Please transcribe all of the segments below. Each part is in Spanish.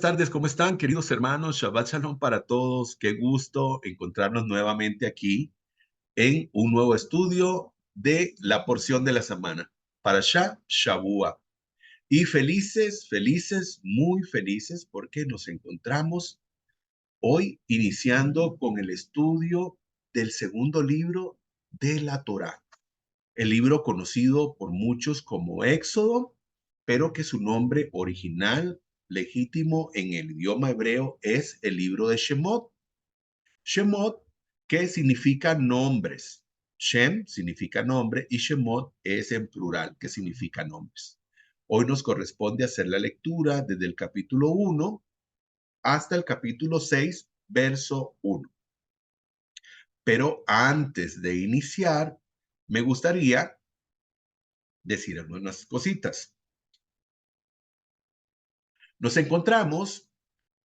tardes, ¿cómo están, queridos hermanos? Shabbat Shalom para todos. Qué gusto encontrarnos nuevamente aquí en un nuevo estudio de la porción de la semana, Parashá Shavua. Y felices, felices, muy felices, porque nos encontramos hoy iniciando con el estudio del segundo libro de la Torá, el libro conocido por muchos como Éxodo, pero que su nombre original, legítimo en el idioma hebreo, es el libro de Shemot. Shemot, que significa nombres. Shem significa nombre y Shemot es en plural, que significa nombres. Hoy nos corresponde hacer la lectura desde el capítulo 1 hasta el capítulo 6, verso 1. Pero antes de iniciar, me gustaría decir algunas cositas. Nos encontramos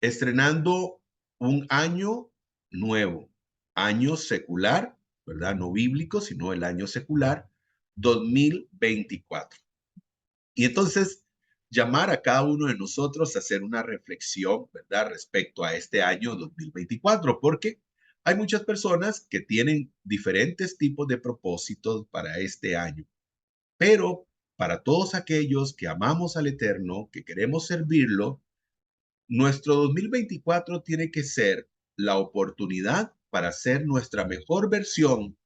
estrenando un año nuevo, año secular, ¿verdad? No bíblico, sino el año secular 2024. Y entonces, llamar a cada uno de nosotros a hacer una reflexión, ¿verdad? Respecto a este año 2024, porque hay muchas personas que tienen diferentes tipos de propósitos para este año. Pero para todos aquellos que amamos al Eterno, que queremos servirlo, nuestro 2024 tiene que ser la oportunidad para ser nuestra mejor versión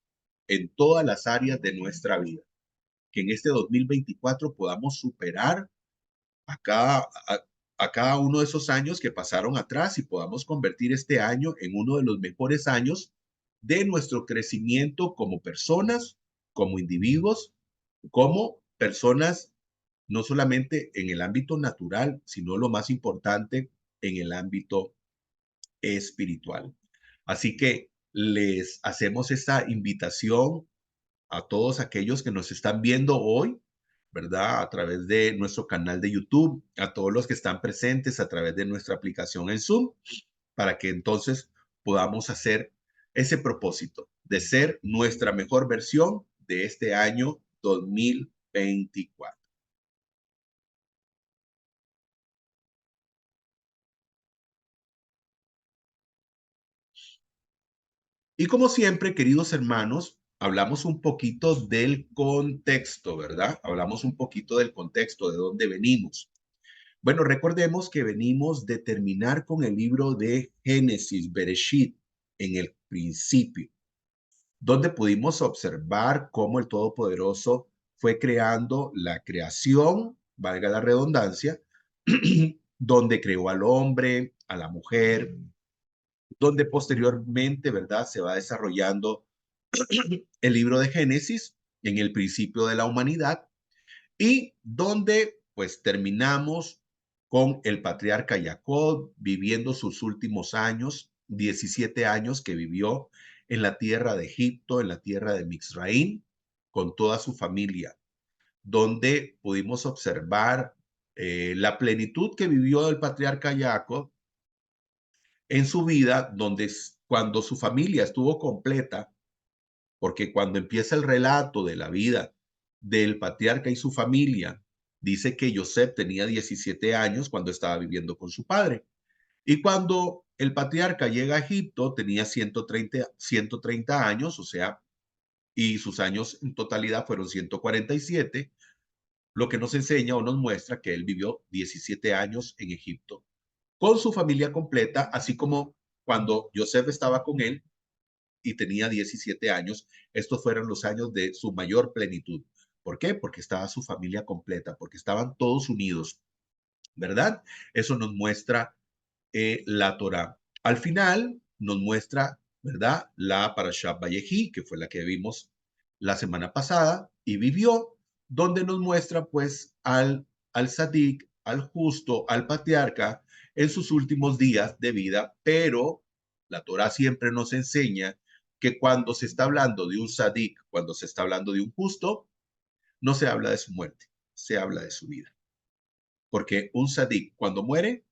en todas las áreas de nuestra vida. Que en este 2024 podamos superar a cada uno de esos años que pasaron atrás y podamos convertir este año en uno de los mejores años de nuestro crecimiento como personas, como individuos, como personas no solamente en el ámbito natural, sino lo más importante, en el ámbito espiritual. Así que les hacemos esta invitación a todos aquellos que nos están viendo hoy, ¿verdad? A través de nuestro canal de YouTube, a todos los que están presentes a través de nuestra aplicación en Zoom, para que entonces podamos hacer ese propósito de ser nuestra mejor versión de este año 2024. Y como siempre, queridos hermanos, hablamos un poquito del contexto, ¿verdad? Hablamos un poquito del contexto, de dónde venimos. Bueno, recordemos que venimos de terminar con el libro de Génesis, Bereshit, en el principio, donde pudimos observar cómo el Todopoderoso fue creando la creación, valga la redundancia, donde creó al hombre, a la mujer, donde posteriormente, ¿verdad? Se va desarrollando el libro de Génesis en el principio de la humanidad y donde pues terminamos con el patriarca Jacob viviendo sus últimos años, 17 años que vivió en la tierra de Egipto, en la tierra de Mizraín, con toda su familia, donde pudimos observar la plenitud que vivió el patriarca Jacob en su vida, donde cuando su familia estuvo completa, porque cuando empieza el relato de la vida del patriarca y su familia, dice que Joseph tenía 17 años cuando estaba viviendo con su padre. Y cuando el patriarca llega a Egipto, tenía 130 años, o sea, y sus años en totalidad fueron 147, lo que nos enseña o nos muestra que él vivió 17 años en Egipto con su familia completa, así como cuando Joseph estaba con él, y tenía 17 años. Estos fueron los años de su mayor plenitud. ¿Por qué? Porque estaba su familia completa, porque estaban todos unidos, ¿verdad? Eso nos muestra la Torah. Al final nos muestra, ¿verdad? La Parashat Vayehi, que fue la que vimos la semana pasada, y vivió, donde nos muestra pues al Sadik, al justo, al patriarca, en sus últimos días de vida, pero la Torah siempre nos enseña que cuando se está hablando de un Sadik, cuando se está hablando de un justo, no se habla de su muerte, se habla de su vida. Porque un Sadik cuando muere,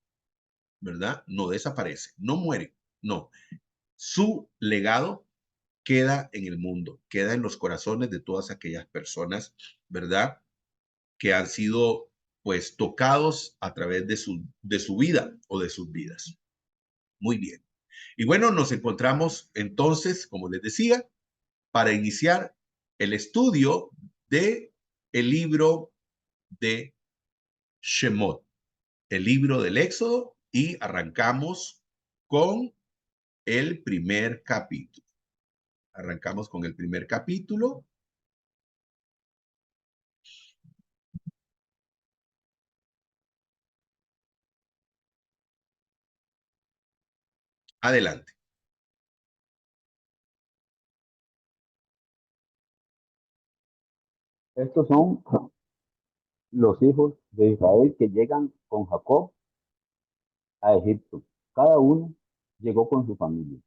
¿verdad? No desaparece, no muere, no. Su legado queda en el mundo, queda en los corazones de todas aquellas personas, ¿verdad? Que han sido pues tocados a través de su vida o de sus vidas. Muy bien. Y bueno, nos encontramos entonces, como les decía, para iniciar el estudio de el libro de Shemot, el libro del Éxodo, y arrancamos con el primer capítulo. Arrancamos con el primer capítulo. Adelante. Estos son los hijos de Israel que llegan con Jacob a Egipto. Cada uno llegó con su familia.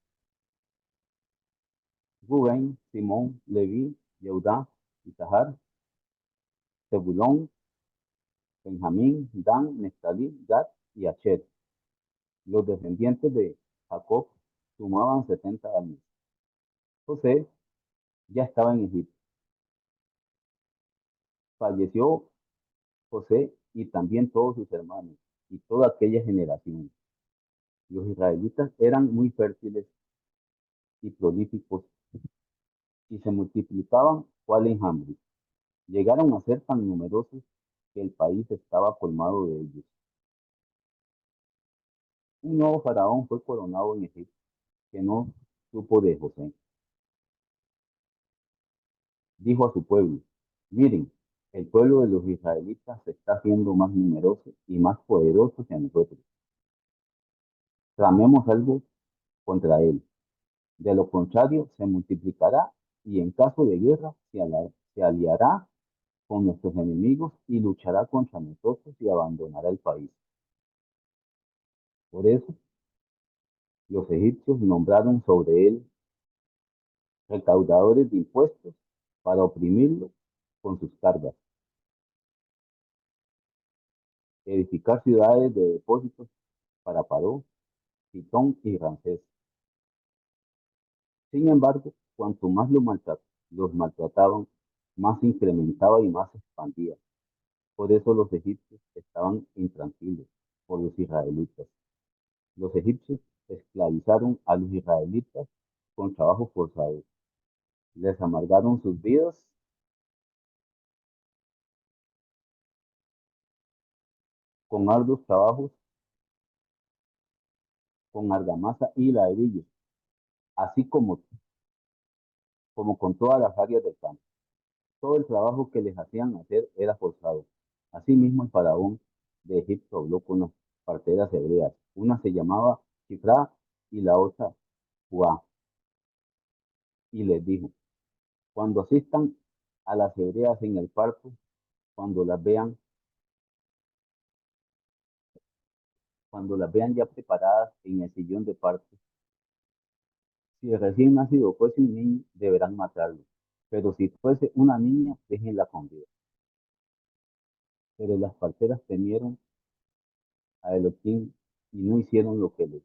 Rubén, Simón, Leví, Yehudá, Isahar, Zebulón, Benjamín, Dan, Neftalí, Gad y Asher. Los descendientes de Jacob sumaban 70 años. José ya estaba en Egipto. Falleció José y también todos sus hermanos y toda aquella generación. Los israelitas eran muy fértiles y prolíficos y se multiplicaban cual enjambre. Llegaron a ser tan numerosos que el país estaba colmado de ellos. Un nuevo faraón fue coronado en Egipto, que no supo de José. Dijo a su pueblo: miren, el pueblo de los israelitas se está haciendo más numeroso y más poderoso que nosotros. Tramemos algo contra él. De lo contrario, se multiplicará y en caso de guerra se aliará con nuestros enemigos y luchará contra nosotros y abandonará el país. Por eso, los egipcios nombraron sobre él recaudadores de impuestos para oprimirlo con sus cargas, edificar ciudades de depósitos para Paró, Pitón y Ramsés. Sin embargo, cuanto más los maltrataban, más se incrementaba y más se expandía. Por eso los egipcios estaban intranquilos por los israelitas. Los egipcios esclavizaron a los israelitas con trabajo forzado. Les amargaron sus vidas con arduos trabajos, con argamasa y ladrillos, así como con todas las áreas del campo. Todo el trabajo que les hacían hacer era forzado. Asimismo, el faraón de Egipto habló con las parteras hebreas. Una se llamaba Shifra y la otra Puá, y les dijo: cuando asistan a las hebreas en el parto, cuando las vean, cuando las vean ya preparadas en el sillón de parto, si el recién nacido fuese un niño, deberán matarlo. Pero si fuese una niña, déjenla con vida. Pero las parteras temieron a Elohim y no hicieron lo que les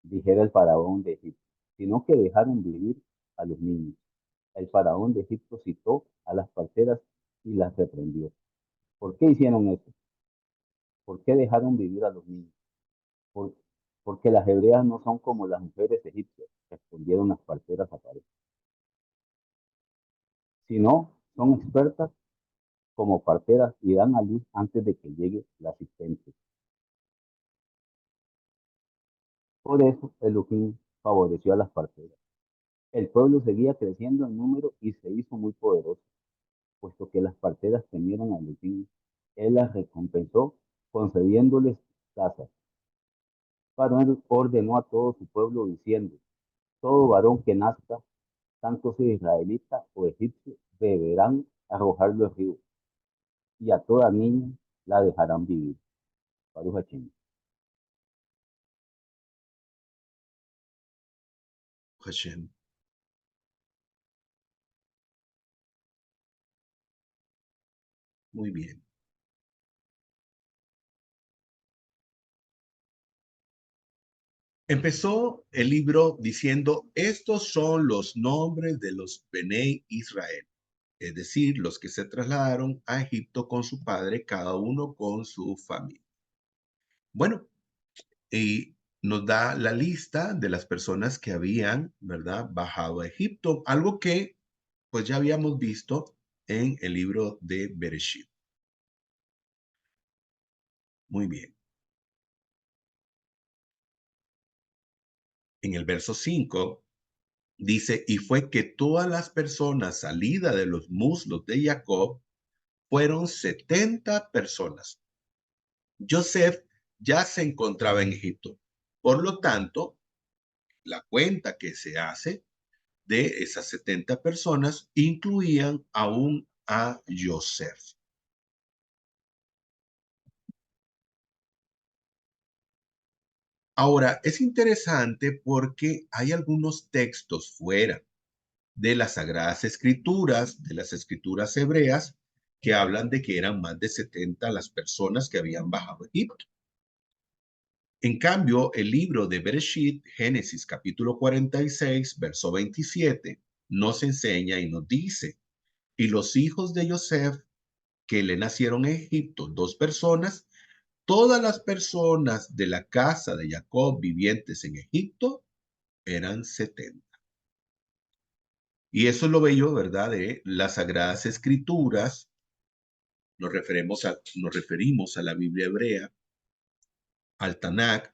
dijera el faraón de Egipto, sino que dejaron vivir a los niños. El faraón de Egipto citó a las parteras y las reprendió. ¿Por qué hicieron eso? ¿Por qué dejaron vivir a los niños? Por- Porque las hebreas no son como las mujeres egipcias, respondieron las parteras a Paró, sino son expertas como parteras y dan a luz antes de que llegue la asistente. Por eso Elohim favoreció a las parteras. El pueblo seguía creciendo en número y se hizo muy poderoso, puesto que las parteras temieron a Elohim. Él las recompensó concediéndoles casas. Faraón ordenó a todo su pueblo diciendo: todo varón que nazca, tanto sea israelita o egipcio, deberán arrojarlo al río, y a toda niña la dejarán vivir. Baruch Hashem. Hashem. Muy bien. Empezó el libro diciendo, estos son los nombres de los Benei Israel. es decir, los que se trasladaron a Egipto con su padre, cada uno con su familia. Bueno, y nos da la lista de las personas que habían, ¿verdad?, bajado a Egipto, algo que pues ya habíamos visto en el libro de Bereshit. Muy bien. En el verso 5 dice, y fue que todas las personas salidas de los muslos de Jacob fueron 70 personas. Joseph ya se encontraba en Egipto. Por lo tanto, la cuenta que se hace de esas 70 personas incluían aún a Joseph. Ahora, es interesante porque hay algunos textos fuera de las Sagradas Escrituras, de las Escrituras hebreas, que hablan de que eran más de 70 las personas que habían bajado a Egipto. En cambio, el libro de Bereshit, Génesis capítulo 46, verso 27, nos enseña y nos dice, y los hijos de Joseph que le nacieron en Egipto, dos personas, todas las personas de la casa de Jacob vivientes en Egipto eran 70. Y eso es lo bello, ¿verdad?, de las Sagradas Escrituras. Nos referimos a la Biblia hebrea, al Tanakh,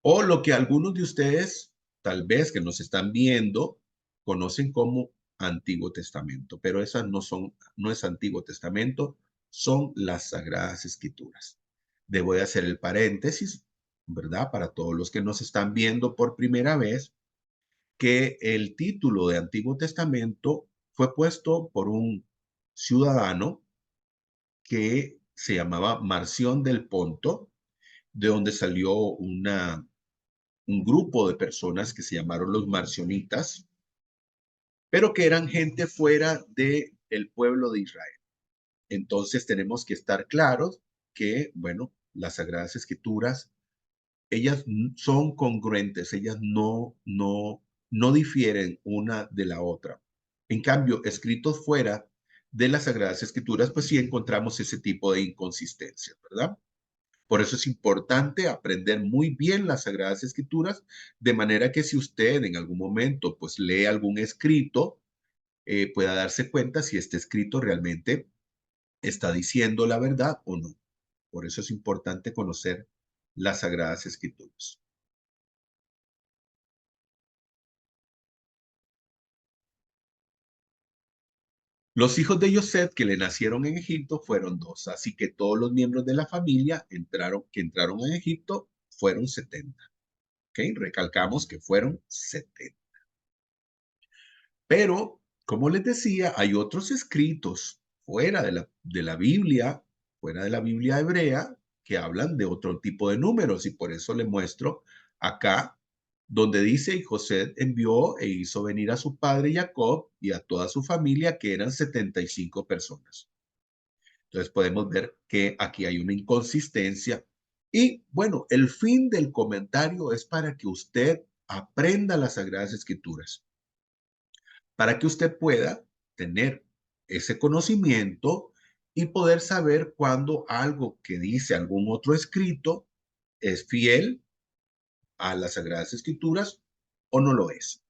o lo que algunos de ustedes, tal vez que nos están viendo, conocen como Antiguo Testamento, pero esas no es Antiguo Testamento, son las Sagradas Escrituras. Debo de hacer el paréntesis, ¿verdad? Para todos los que nos están viendo por primera vez, que el título de Antiguo Testamento fue puesto por un ciudadano que se llamaba Marción del Ponto, de donde salió un grupo de personas que se llamaron los marcionitas, pero que eran gente fuera del pueblo de Israel. Entonces tenemos que estar claros que, bueno, las Sagradas Escrituras, ellas son congruentes, ellas no difieren una de la otra. En cambio, escritos fuera de las Sagradas Escrituras, pues sí encontramos ese tipo de inconsistencias, ¿verdad? Por eso es importante aprender muy bien las Sagradas Escrituras, de manera que si usted en algún momento pues lee algún escrito, pueda darse cuenta si este escrito realmente está diciendo la verdad o no. Por eso es importante conocer las Sagradas Escrituras. Los hijos de Joseph que le nacieron en Egipto fueron dos, así que todos los miembros de la familia que entraron en Egipto fueron 70. ¿Ok? Recalcamos que fueron 70. Pero, como les decía, hay otros escritos fuera de la Biblia, fuera de la Biblia hebrea, que hablan de otro tipo de números, y por eso le muestro acá, donde dice, y José envió e hizo venir a su padre Jacob y a toda su familia, que eran 75 personas. Entonces podemos ver que aquí hay una inconsistencia. Y bueno, el fin del comentario es para que usted aprenda las Sagradas Escrituras, para que usted pueda tener ese conocimiento y poder saber cuando algo que dice algún otro escrito es fiel a las Sagradas Escrituras o no lo es.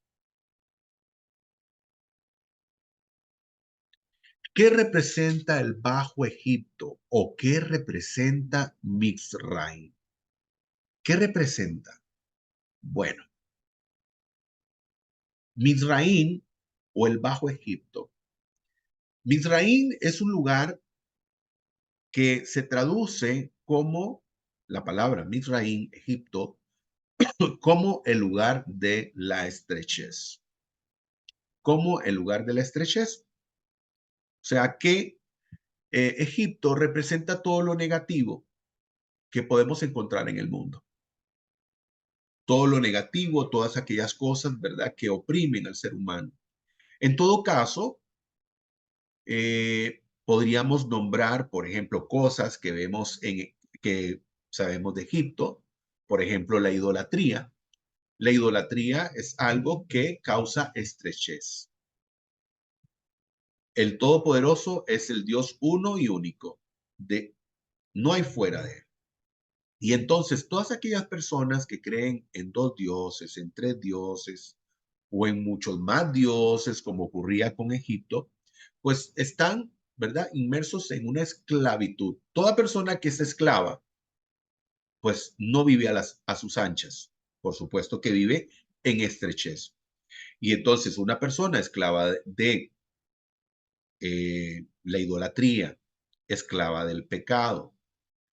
¿Qué representa el Bajo Egipto o qué representa Mizraim? ¿Qué representa? Bueno, Mizraim o el Bajo Egipto. Mizraim es un lugar que se traduce como la palabra Mizraim, Egipto, como el lugar de la estrechez. Como el lugar de la estrechez. O sea que Egipto representa todo lo negativo que podemos encontrar en el mundo. Todo lo negativo, todas aquellas cosas, ¿verdad?, que oprimen al ser humano. En todo caso, podríamos nombrar, por ejemplo, cosas que vemos que sabemos de Egipto, por ejemplo, la idolatría. La idolatría es algo que causa estrechez. El Todopoderoso es el Dios uno y único. No hay fuera de él. Y entonces todas aquellas personas que creen en dos dioses, en tres dioses o en muchos más dioses, como ocurría con Egipto, pues están, ¿verdad?, inmersos en una esclavitud. Toda persona que es esclava, pues no vive a sus anchas. Por supuesto que vive en estrechez. Y entonces una persona esclava de la idolatría, esclava del pecado,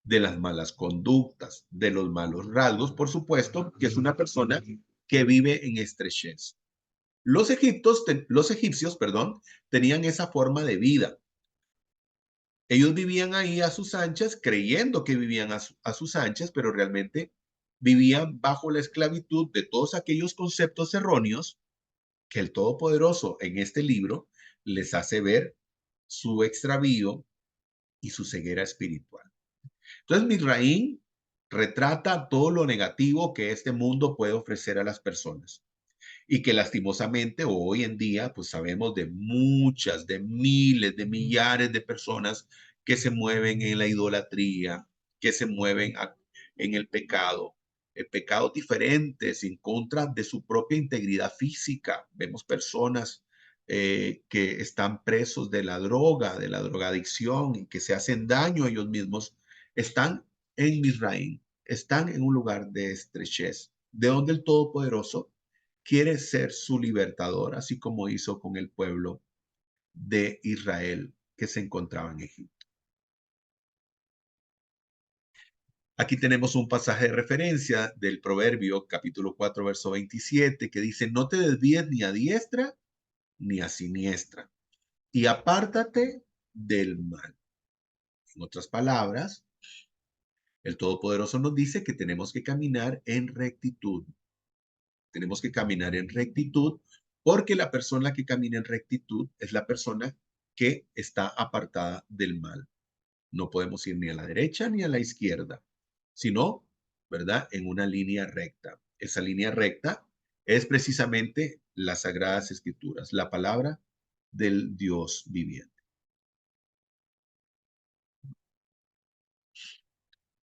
de las malas conductas, de los malos rasgos, por supuesto, que es una persona que vive en estrechez. Los egipcios, perdón, tenían esa forma de vida. Ellos vivían ahí a sus anchas, creyendo que vivían a sus anchas, pero realmente vivían bajo la esclavitud de todos aquellos conceptos erróneos que el Todopoderoso en este libro les hace ver su extravío y su ceguera espiritual. Entonces, Misraín retrata todo lo negativo que este mundo puede ofrecer a las personas y que lastimosamente hoy en día pues sabemos de muchas, de miles, de millares de personas que se mueven en la idolatría, que se mueven en pecados diferentes en contra de su propia integridad física. Vemos personas que están presos de la drogadicción y que se hacen daño a ellos mismos, están en Misraín, están en un lugar de estrechez, de donde el Todopoderoso quiere ser su libertador, así como hizo con el pueblo de Israel que se encontraba en Egipto. Aquí tenemos un pasaje de referencia del Proverbio, capítulo 4, verso 27, que dice, no te desvíes ni a diestra ni a siniestra, y apártate del mal. En otras palabras, el Todopoderoso nos dice que tenemos que caminar en rectitud. Tenemos que caminar en rectitud porque la persona que camina en rectitud es la persona que está apartada del mal. No podemos ir ni a la derecha ni a la izquierda, sino, ¿verdad?, en una línea recta. Esa línea recta es precisamente las Sagradas Escrituras, la palabra del Dios viviente.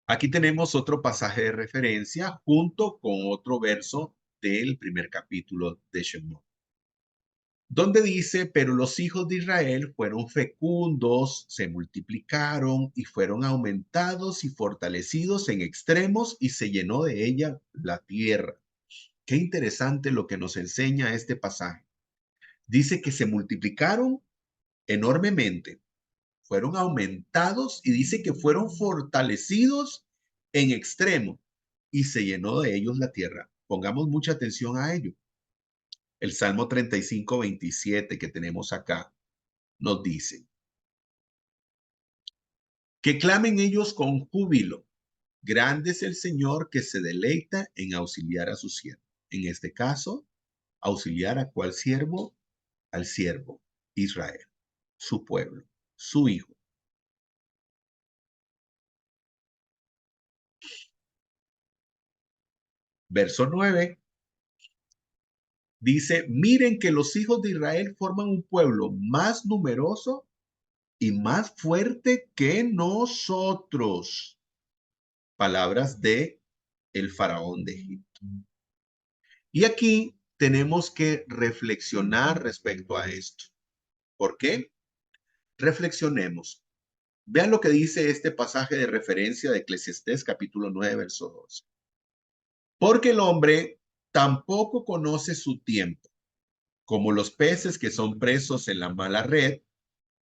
Aquí tenemos otro pasaje de referencia junto con otro verso del primer capítulo de Shemot, donde dice, pero los hijos de Israel fueron fecundos, se multiplicaron y fueron aumentados y fortalecidos en extremos y se llenó de ella la tierra. Qué interesante lo que nos enseña este pasaje. Dice que se multiplicaron enormemente, fueron aumentados y dice que fueron fortalecidos en extremo y se llenó de ellos la tierra. Pongamos mucha atención a ello. El Salmo 35, 27 que tenemos acá nos dice, que clamen ellos con júbilo. Grande es el Señor que se deleita en auxiliar a su siervo. En este caso, auxiliar a cuál siervo? Al siervo Israel, su pueblo, su hijo. Verso 9 dice, miren que los hijos de Israel forman un pueblo más numeroso y más fuerte que nosotros. Palabras de el faraón de Egipto. Y aquí tenemos que reflexionar respecto a esto. ¿Por qué? Reflexionemos. Vean lo que dice este pasaje de referencia de Eclesiastés capítulo 9, verso 12. Porque el hombre tampoco conoce su tiempo, como los peces que son presos en la mala red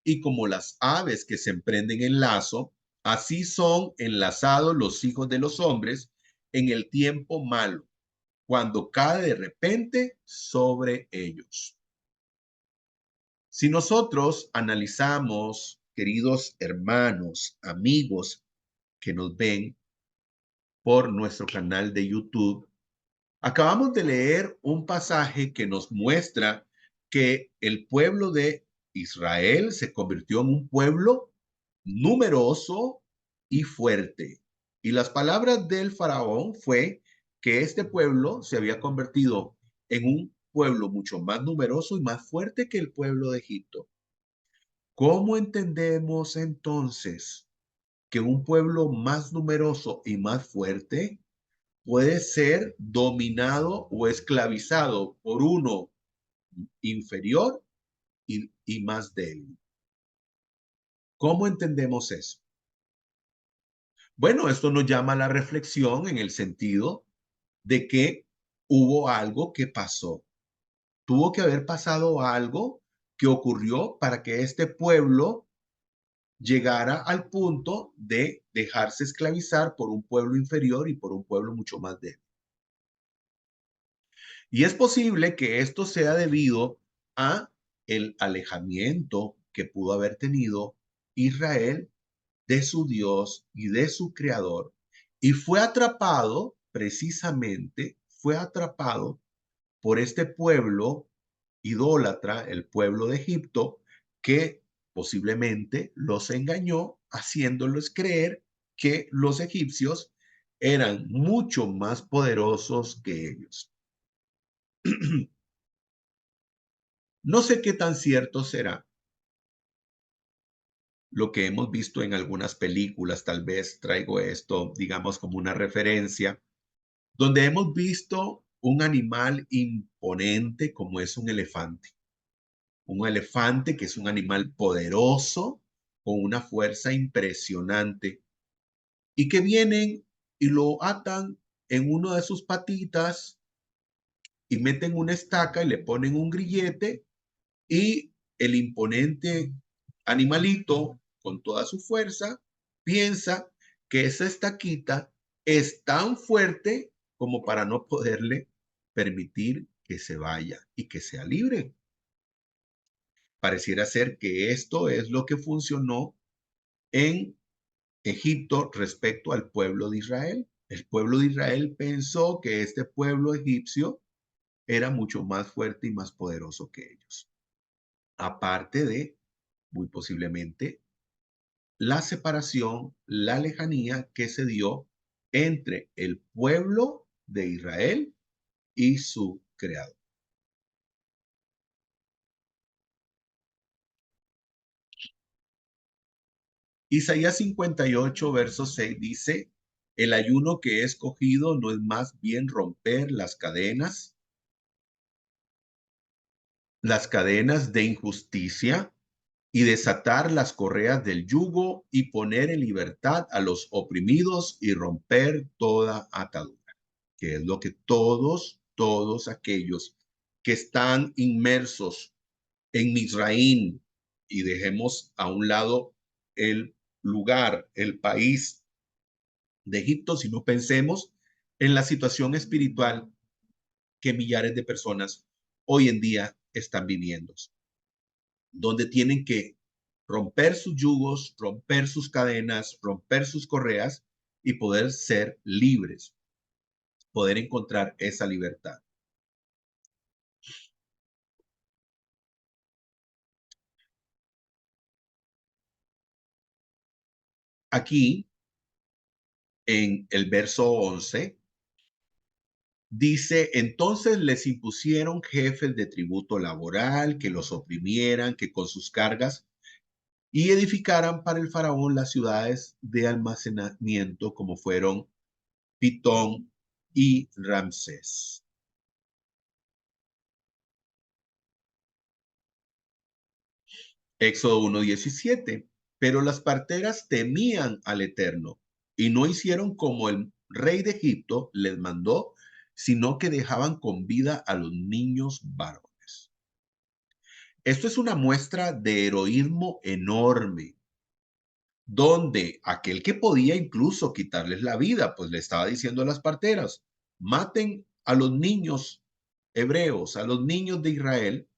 y como las aves que se emprenden en lazo, así son enlazados los hijos de los hombres en el tiempo malo, cuando cae de repente sobre ellos. Si nosotros analizamos, queridos hermanos, amigos que nos ven por nuestro canal de YouTube, acabamos de leer un pasaje que nos muestra que el pueblo de Israel se convirtió en un pueblo numeroso y fuerte. Y las palabras del faraón fue que este pueblo se había convertido en un pueblo mucho más numeroso y más fuerte que el pueblo de Egipto. ¿Cómo entendemos entonces que un pueblo más numeroso y más fuerte puede ser dominado o esclavizado por uno inferior y más débil? ¿Cómo entendemos eso? Bueno, esto nos llama a la reflexión en el sentido de que hubo algo que pasó. Tuvo que haber pasado algo que ocurrió para que este pueblo llegara al punto de dejarse esclavizar por un pueblo inferior y por un pueblo mucho más débil. Y es posible que esto sea debido a el alejamiento que pudo haber tenido Israel de su Dios y de su creador, y fue atrapado, precisamente, fue atrapado por este pueblo idólatra, el pueblo de Egipto, que posiblemente los engañó, haciéndoles creer que los egipcios eran mucho más poderosos que ellos. No sé qué tan cierto será lo que hemos visto en algunas películas, tal vez traigo esto, digamos, como una referencia, donde hemos visto un animal imponente como es un elefante que es un animal poderoso, con una fuerza impresionante, y que vienen y lo atan en una de sus patitas y meten una estaca y le ponen un grillete y el imponente animalito, con toda su fuerza, piensa que esa estaquita es tan fuerte como para no poderle permitir que se vaya y que sea libre. Pareciera ser que esto es lo que funcionó en Egipto respecto al pueblo de Israel. El pueblo de Israel pensó que este pueblo egipcio era mucho más fuerte y más poderoso que ellos. Aparte de, muy posiblemente, la separación, la lejanía que se dio entre el pueblo de Israel y su creador. Isaías 58, verso 6 dice, el ayuno que he escogido no es más bien romper las cadenas de injusticia y desatar las correas del yugo y poner en libertad a los oprimidos y romper toda atadura, que es lo que todos aquellos que están inmersos en Misraín, y dejemos a un lado el lugar, el país de Egipto, sino pensemos en la situación espiritual que millares de personas hoy en día están viviendo, donde tienen que romper sus yugos, romper sus cadenas, romper sus correas y poder ser libres, poder encontrar esa libertad. Aquí, en el verso 11, dice, entonces les impusieron jefes de tributo laboral que los oprimieran, que con sus cargas y edificaran para el faraón las ciudades de almacenamiento como fueron Pitón y Ramsés. Éxodo 1:17. Pero las parteras temían al Eterno y no hicieron como el rey de Egipto les mandó, sino que dejaban con vida a los niños varones. Esto es una muestra de heroísmo enorme, donde aquel que podía incluso quitarles la vida, pues le estaba diciendo a las parteras, maten a los niños hebreos, a los niños de Israel,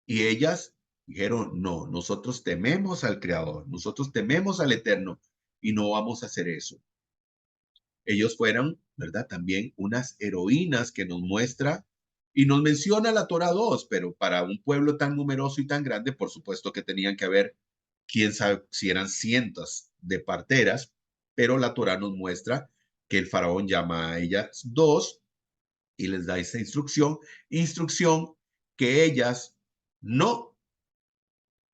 y ellas dijeron, no, nosotros tememos al Creador, nosotros tememos al Eterno y no vamos a hacer eso. Ellos fueron, ¿verdad? También unas heroínas que nos muestra y nos menciona la Torah 2, pero para un pueblo tan numeroso y tan grande, por supuesto que tenían que haber, quién sabe si eran cientos de parteras, pero la Torah nos muestra que el faraón llama a ellas dos y les da esa instrucción que ellas no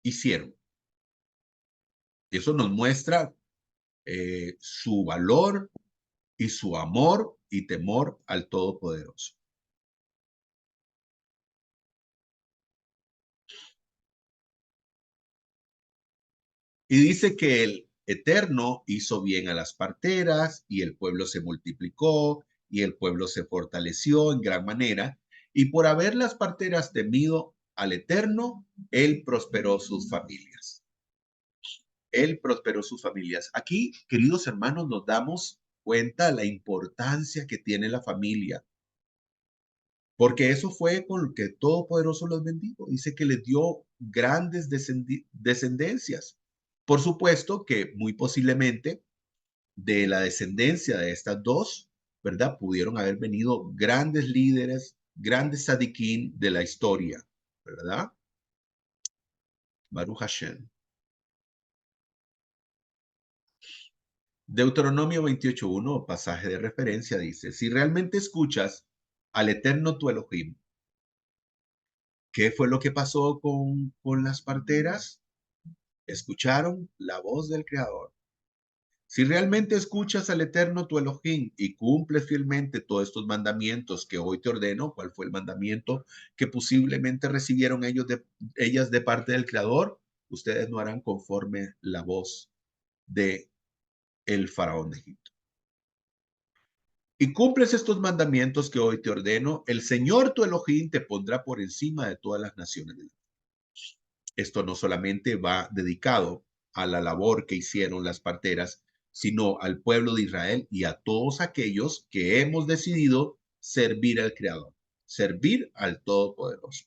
hicieron. Eso nos muestra su valor y su amor y temor al Todopoderoso. Y dice que el Eterno hizo bien a las parteras y el pueblo se multiplicó y el pueblo se fortaleció en gran manera. Y por haber las parteras temido al Eterno, él prosperó sus familias. Él prosperó sus familias. Aquí, queridos hermanos, nos damos cuenta de la importancia que tiene la familia, porque eso fue con lo que Todopoderoso los bendijo. Dice que les dio grandes descendencias. Por supuesto que muy posiblemente de la descendencia de estas dos, ¿verdad? Pudieron haber venido grandes líderes, grandes sadiquín de la historia, ¿verdad? Baruch Hashem. Deuteronomio 28:1, pasaje de referencia, dice, si realmente escuchas al Eterno tu Elohim, ¿qué fue lo que pasó con las parteras? Escucharon la voz del Creador. Si realmente escuchas al Eterno tu Elohim y cumples fielmente todos estos mandamientos que hoy te ordeno, ¿cuál fue el mandamiento que posiblemente recibieron ellas de parte del Creador? Ustedes no harán conforme la voz de el faraón de Egipto. Y cumples estos mandamientos que hoy te ordeno, el Señor tu Elohim te pondrá por encima de todas las naciones del mundo. Esto no solamente va dedicado a la labor que hicieron las parteras, sino al pueblo de Israel y a todos aquellos que hemos decidido servir al Creador, servir al Todopoderoso,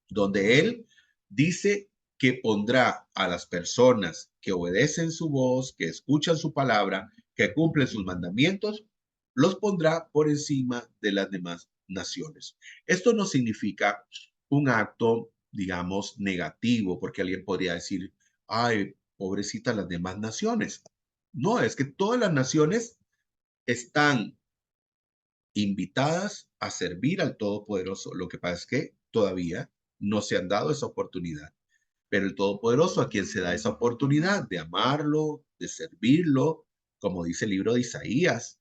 donde Él dice que pondrá a las personas que obedecen su voz, que escuchan su palabra, que cumplen sus mandamientos, los pondrá por encima de las demás naciones. Esto no significa un acto, digamos, negativo, porque alguien podría decir, ay, pobrecita las demás naciones. No, es que todas las naciones están invitadas a servir al Todopoderoso. Lo que pasa es que todavía no se han dado esa oportunidad. Pero el Todopoderoso, a quien se da esa oportunidad de amarlo, de servirlo, como dice el libro de Isaías,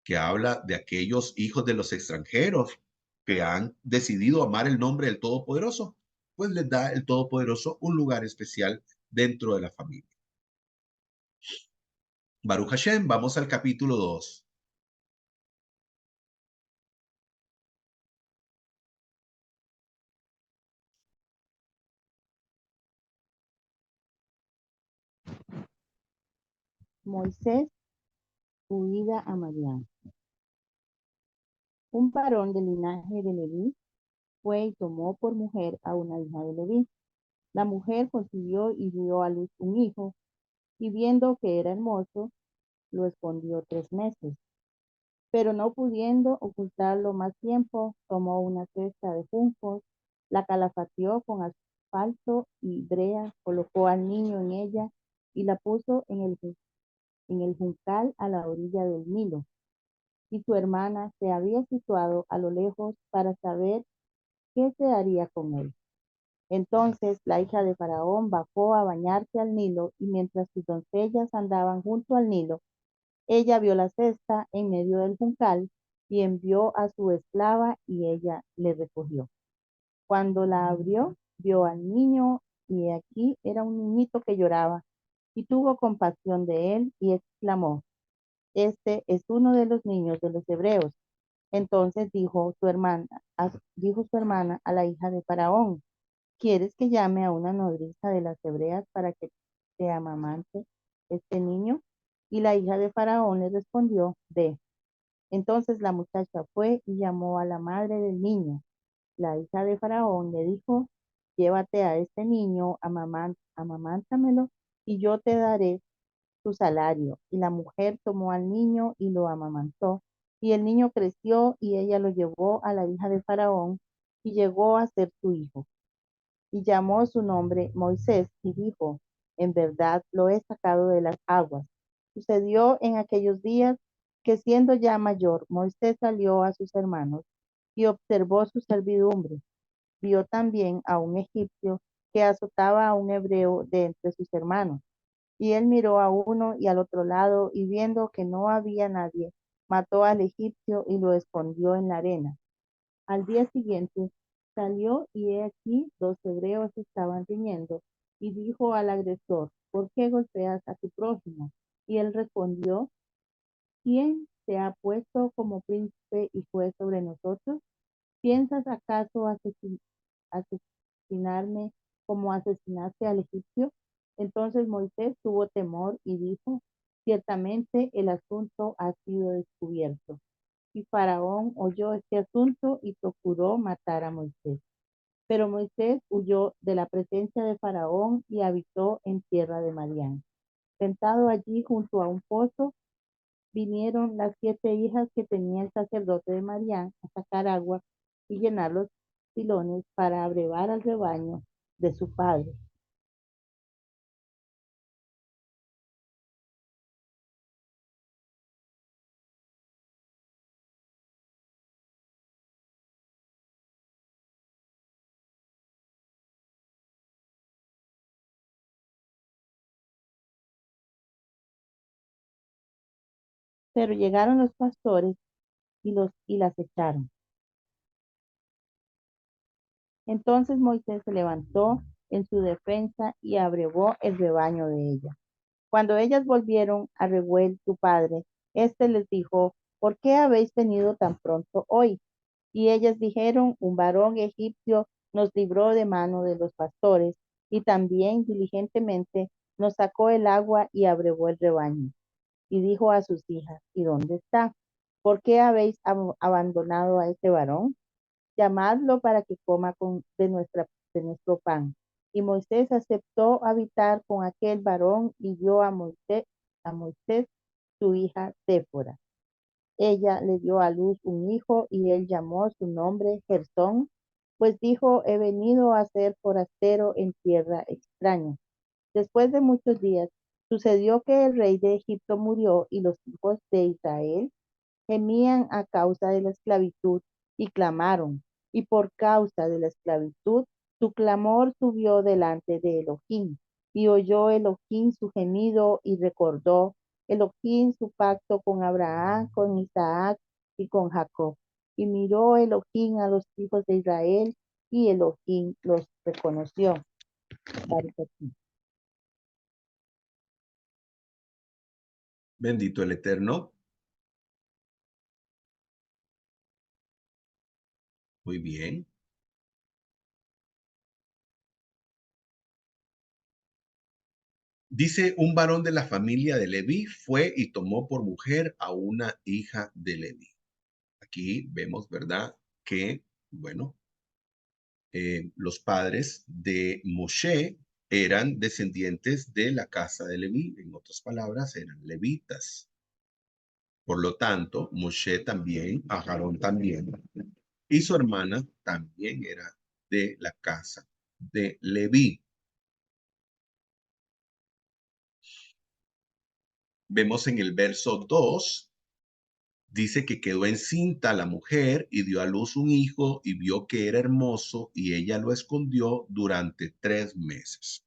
que habla de aquellos hijos de los extranjeros que han decidido amar el nombre del Todopoderoso, pues les da el Todopoderoso un lugar especial dentro de la familia. Baruch Hashem, vamos al capítulo 2. Moisés, huida a Madián. Un varón del linaje de Leví fue y tomó por mujer a una hija de Leví. La mujer concibió y dio a luz un hijo, y viendo que era hermoso, lo escondió 3 meses. Pero no pudiendo ocultarlo más tiempo, tomó una cesta de juncos, la calafateó con asfalto y brea, colocó al niño en ella y la puso en el juncal a la orilla del Nilo. Y su hermana se había situado a lo lejos para saber qué se haría con él. Entonces la hija de Faraón bajó a bañarse al Nilo, y mientras sus doncellas andaban junto al Nilo, ella vio la cesta en medio del juncal y envió a su esclava, y ella le recogió. Cuando la abrió, vio al niño, y aquí era un niñito que lloraba, y tuvo compasión de él y exclamó: Este es uno de los niños de los hebreos. Entonces dijo su hermana a la hija de Faraón: ¿Quieres que llame a una nodriza de las hebreas para que te amamante este niño? Y la hija de Faraón le respondió: Ve. Entonces la muchacha fue y llamó a la madre del niño. La hija de Faraón le dijo: Llévate a este niño, amamántamelo, y yo te daré su salario. Y la mujer tomó al niño y lo amamantó. Y el niño creció, y ella lo llevó a la hija de Faraón, y llegó a ser su hijo. Y llamó su nombre Moisés, y dijo: En verdad lo he sacado de las aguas. Sucedió en aquellos días que, siendo ya mayor, Moisés salió a sus hermanos y observó su servidumbre. Vio también a un egipcio que azotaba a un hebreo de entre sus hermanos. Y él miró a uno y al otro lado, y viendo que no había nadie, mató al egipcio y lo escondió en la arena. Al día siguiente salió y he aquí dos hebreos estaban riñendo, y dijo al agresor, ¿por qué golpeas a tu prójimo? Y él respondió, ¿quién te ha puesto como príncipe y juez sobre nosotros? ¿Piensas acaso asesinarme como asesinaste al egipcio? Entonces Moisés tuvo temor y dijo, ciertamente el asunto ha sido descubierto. Y Faraón oyó este asunto y procuró matar a Moisés. Pero Moisés huyó de la presencia de Faraón y habitó en tierra de Madián. Sentado allí junto a un pozo, vinieron las 7 hijas que tenía el sacerdote de Madián a sacar agua y llenar los pilones para abrevar al rebaño de su padre. Pero llegaron los pastores y las echaron. Entonces Moisés se levantó en su defensa y abrevó el rebaño de ella. Cuando ellas volvieron a Reuel, su padre, éste les dijo, ¿por qué habéis venido tan pronto hoy? Y ellas dijeron, un varón egipcio nos libró de mano de los pastores, y también diligentemente nos sacó el agua y abrevó el rebaño. Y dijo a sus hijas, ¿y dónde está? ¿Por qué habéis abandonado a este varón? Llamadlo para que coma de nuestro pan. Y Moisés aceptó habitar con aquel varón y dio a Moisés su hija Séfora. Ella le dio a luz un hijo y él llamó su nombre Gersón, pues dijo, he venido a ser forastero en tierra extraña. Después de muchos días, sucedió que el rey de Egipto murió y los hijos de Israel gemían a causa de la esclavitud y clamaron, y por causa de la esclavitud, su clamor subió delante de Elohim, y oyó Elohim su gemido y recordó Elohim su pacto con Abraham, con Isaac y con Jacob. Y miró Elohim a los hijos de Israel, y Elohim los reconoció. Bendito el Eterno. Muy bien. Dice, un varón de la familia de Leví fue y tomó por mujer a una hija de Leví. Aquí vemos, ¿verdad? Que, bueno, los padres de Moshe eran descendientes de la casa de Leví. En otras palabras, eran levitas. Por lo tanto, Moshe también, Aarón también, y su hermana también era de la casa de Leví. Vemos en el verso 2, dice que quedó encinta la mujer y dio a luz un hijo y vio que era hermoso y ella lo escondió durante 3 meses.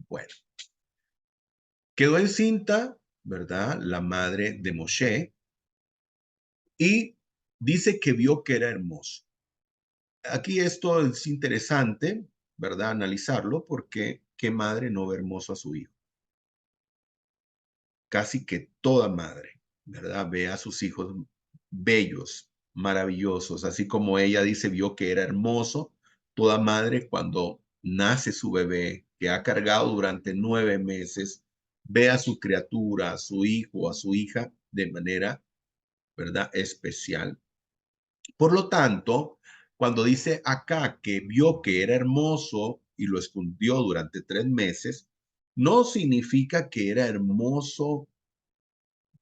Bueno, quedó encinta, ¿verdad? La madre de Moshe y dice que vio que era hermoso. Aquí esto es interesante, ¿verdad? Analizarlo porque qué madre no ve hermoso a su hijo. Casi que toda madre, ¿verdad? Ve a sus hijos bellos, maravillosos, así como ella dice, vio que era hermoso. Toda madre cuando nace su bebé, que ha cargado durante 9 meses, ve a su criatura, a su hijo, a su hija de manera, ¿verdad? Especial. Por lo tanto, cuando dice acá que vio que era hermoso y lo escondió durante 3 meses, no significa que era hermoso,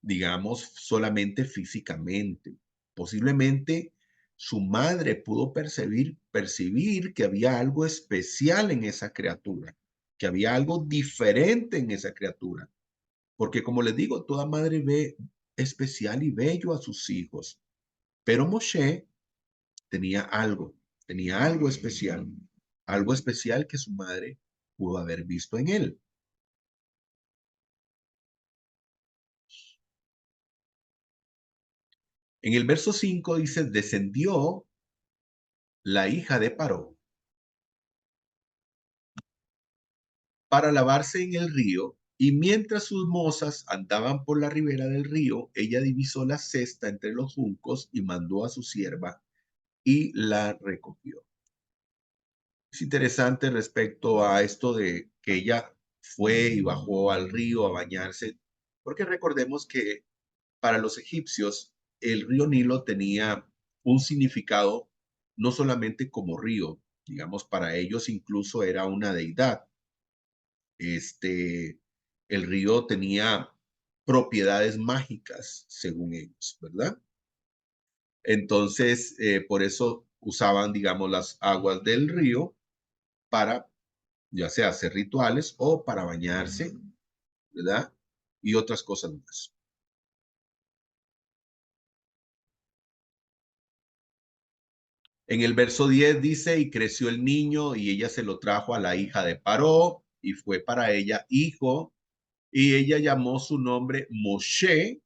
digamos, solamente físicamente. Posiblemente su madre pudo percibir que había algo especial en esa criatura, que había algo diferente en esa criatura. Porque como les digo, toda madre ve especial y bello a sus hijos. Pero Moshe tenía algo especial que su madre pudo haber visto en él. En el verso 5 dice, descendió la hija de Paró para lavarse en el río, y mientras sus mozas andaban por la ribera del río, ella divisó la cesta entre los juncos y mandó a su sierva y la recogió. Es interesante respecto a esto de que ella fue y bajó al río a bañarse, porque recordemos que para los egipcios el río Nilo tenía un significado no solamente como río, digamos, para ellos incluso era una deidad. El río tenía propiedades mágicas, según ellos, ¿verdad? Entonces, por eso usaban, digamos, las aguas del río para, ya sea hacer rituales o para bañarse, ¿verdad? Y otras cosas más. En el verso 10 dice, y creció el niño y ella se lo trajo a la hija de Paró y fue para ella hijo, y ella llamó su nombre Moshe,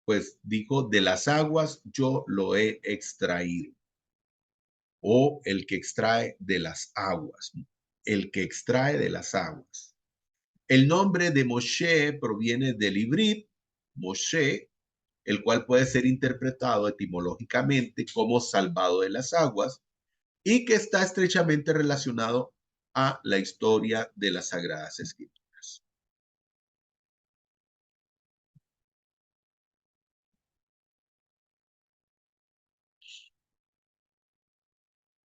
pues dijo, de las aguas yo lo he extraído, o el que extrae de las aguas, el que extrae de las aguas. El nombre de Moshe proviene del hibrid, Moshe, el cual puede ser interpretado etimológicamente como salvado de las aguas y que está estrechamente relacionado a la historia de las Sagradas Escrituras.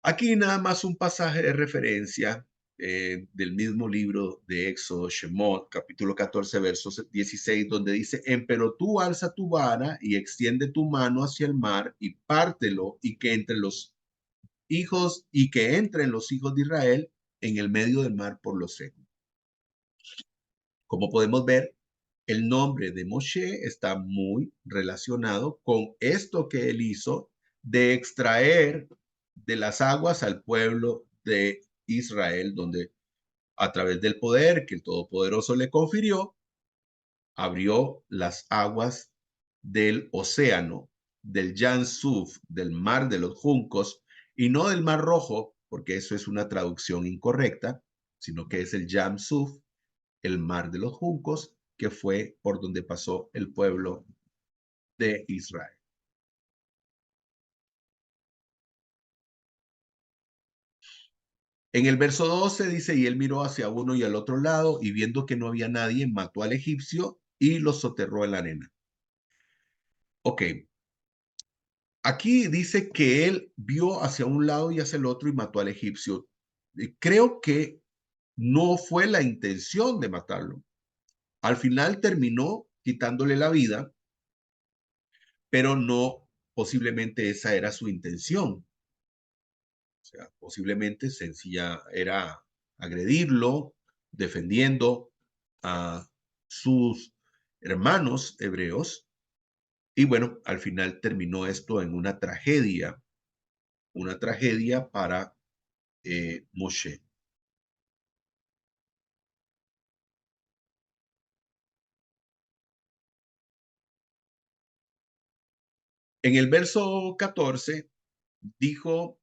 Aquí nada más un pasaje de referencia del mismo libro de Éxodo, Shemot, capítulo 14, versos 16, donde dice, empero tú alza tu vara y extiende tu mano hacia el mar y pártelo y que entre los hijos y que entren los hijos de Israel en el medio del mar por los secos. Como podemos ver, el nombre de Moshe está muy relacionado con esto que él hizo de extraer de las aguas al pueblo de Israel, donde a través del poder que el Todopoderoso le confirió, abrió las aguas del océano, del Yan Suf, del mar de los juncos, y no del mar rojo, porque eso es una traducción incorrecta, sino que es el Yan Suf, el mar de los juncos, que fue por donde pasó el pueblo de Israel. En el verso 12 dice, y él miró hacia uno y al otro lado, y viendo que no había nadie, mató al egipcio y lo soterró en la arena. Ok, aquí dice que él vio hacia un lado y hacia el otro y mató al egipcio. Creo que no fue la intención de matarlo. Al final terminó quitándole la vida, pero no, posiblemente esa era su intención. O sea, posiblemente sencilla era agredirlo, defendiendo a sus hermanos hebreos. Y bueno, al final terminó esto en una tragedia para Moshe. En el verso 14 dijo,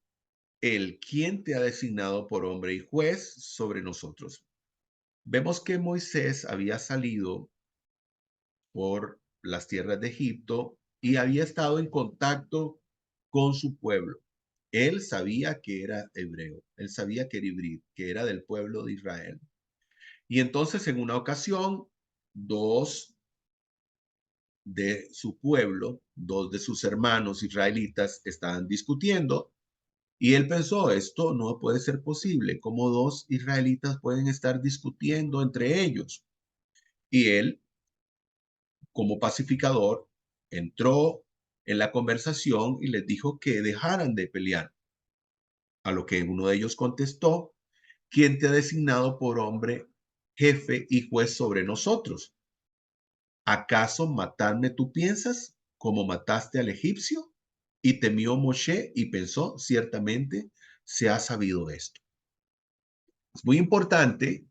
el quien te ha designado por hombre y juez sobre nosotros. Vemos que Moisés había salido por las tierras de Egipto y había estado en contacto con su pueblo. Él sabía que era hebreo, él sabía que era hibrid, que era del pueblo de Israel. Y entonces en una ocasión, dos de su pueblo, dos de sus hermanos israelitas estaban discutiendo y él pensó, esto no puede ser posible, ¿cómo dos israelitas pueden estar discutiendo entre ellos? Y él, como pacificador, entró en la conversación y les dijo que dejaran de pelear. A lo que uno de ellos contestó, ¿quién te ha designado por hombre, jefe y juez sobre nosotros? ¿Acaso matarme tú piensas como mataste al egipcio? Y temió Moshe y pensó, ciertamente se ha sabido esto. Es muy importante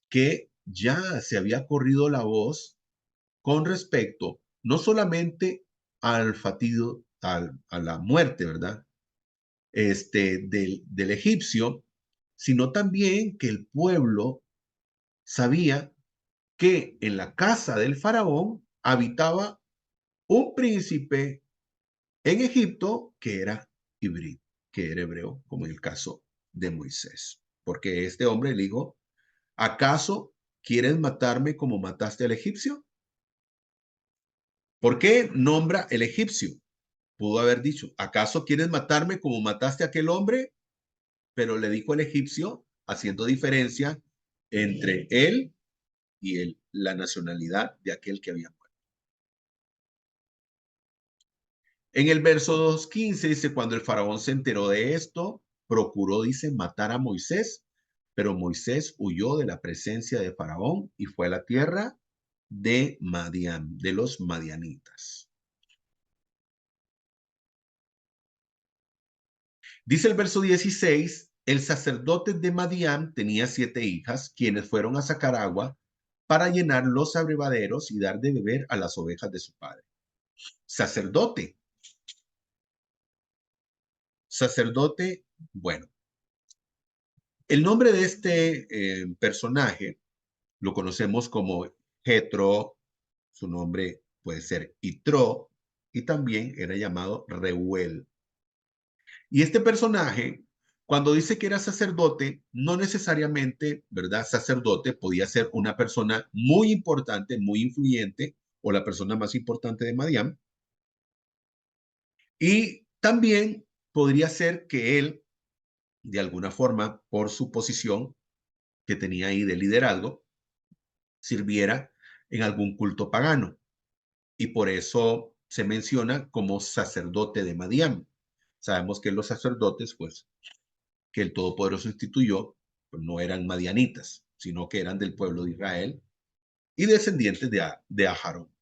que ya se había corrido la voz con respecto no solamente al a la muerte, ¿verdad? Del egipcio, sino también que el pueblo sabía que en la casa del faraón habitaba un príncipe en Egipto que era híbrido, que era hebreo, como en el caso de Moisés. Porque este hombre le dijo, ¿acaso quieres matarme como mataste al egipcio? ¿Por qué nombra el egipcio? Pudo haber dicho, ¿acaso quieres matarme como mataste a aquel hombre? Pero le dijo el egipcio, haciendo diferencia entre él y la nacionalidad de aquel que había muerto. En el verso 2:15 dice, cuando el faraón se enteró de esto, procuró, dice, matar a Moisés, pero Moisés huyó de la presencia de faraón y fue a la tierra de Madián, de los madianitas. Dice el verso 16, el sacerdote de Madián tenía 7 hijas, quienes fueron a sacar agua para llenar los abrevaderos y dar de beber a las ovejas de su padre. Sacerdote. Sacerdote, bueno, el nombre de este personaje lo conocemos como Jetro, su nombre puede ser Itro, y también era llamado Reuel. Y este personaje, cuando dice que era sacerdote, no necesariamente, ¿verdad? Sacerdote podía ser una persona muy importante, muy influyente, o la persona más importante de Madián. Y también podría ser que él, de alguna forma, por su posición que tenía ahí de liderazgo, sirviera en algún culto pagano. Y por eso se menciona como sacerdote de Madián. Sabemos que los sacerdotes, pues, que el Todopoderoso instituyó, pues no eran madianitas, sino que eran del pueblo de Israel y descendientes de Aharón.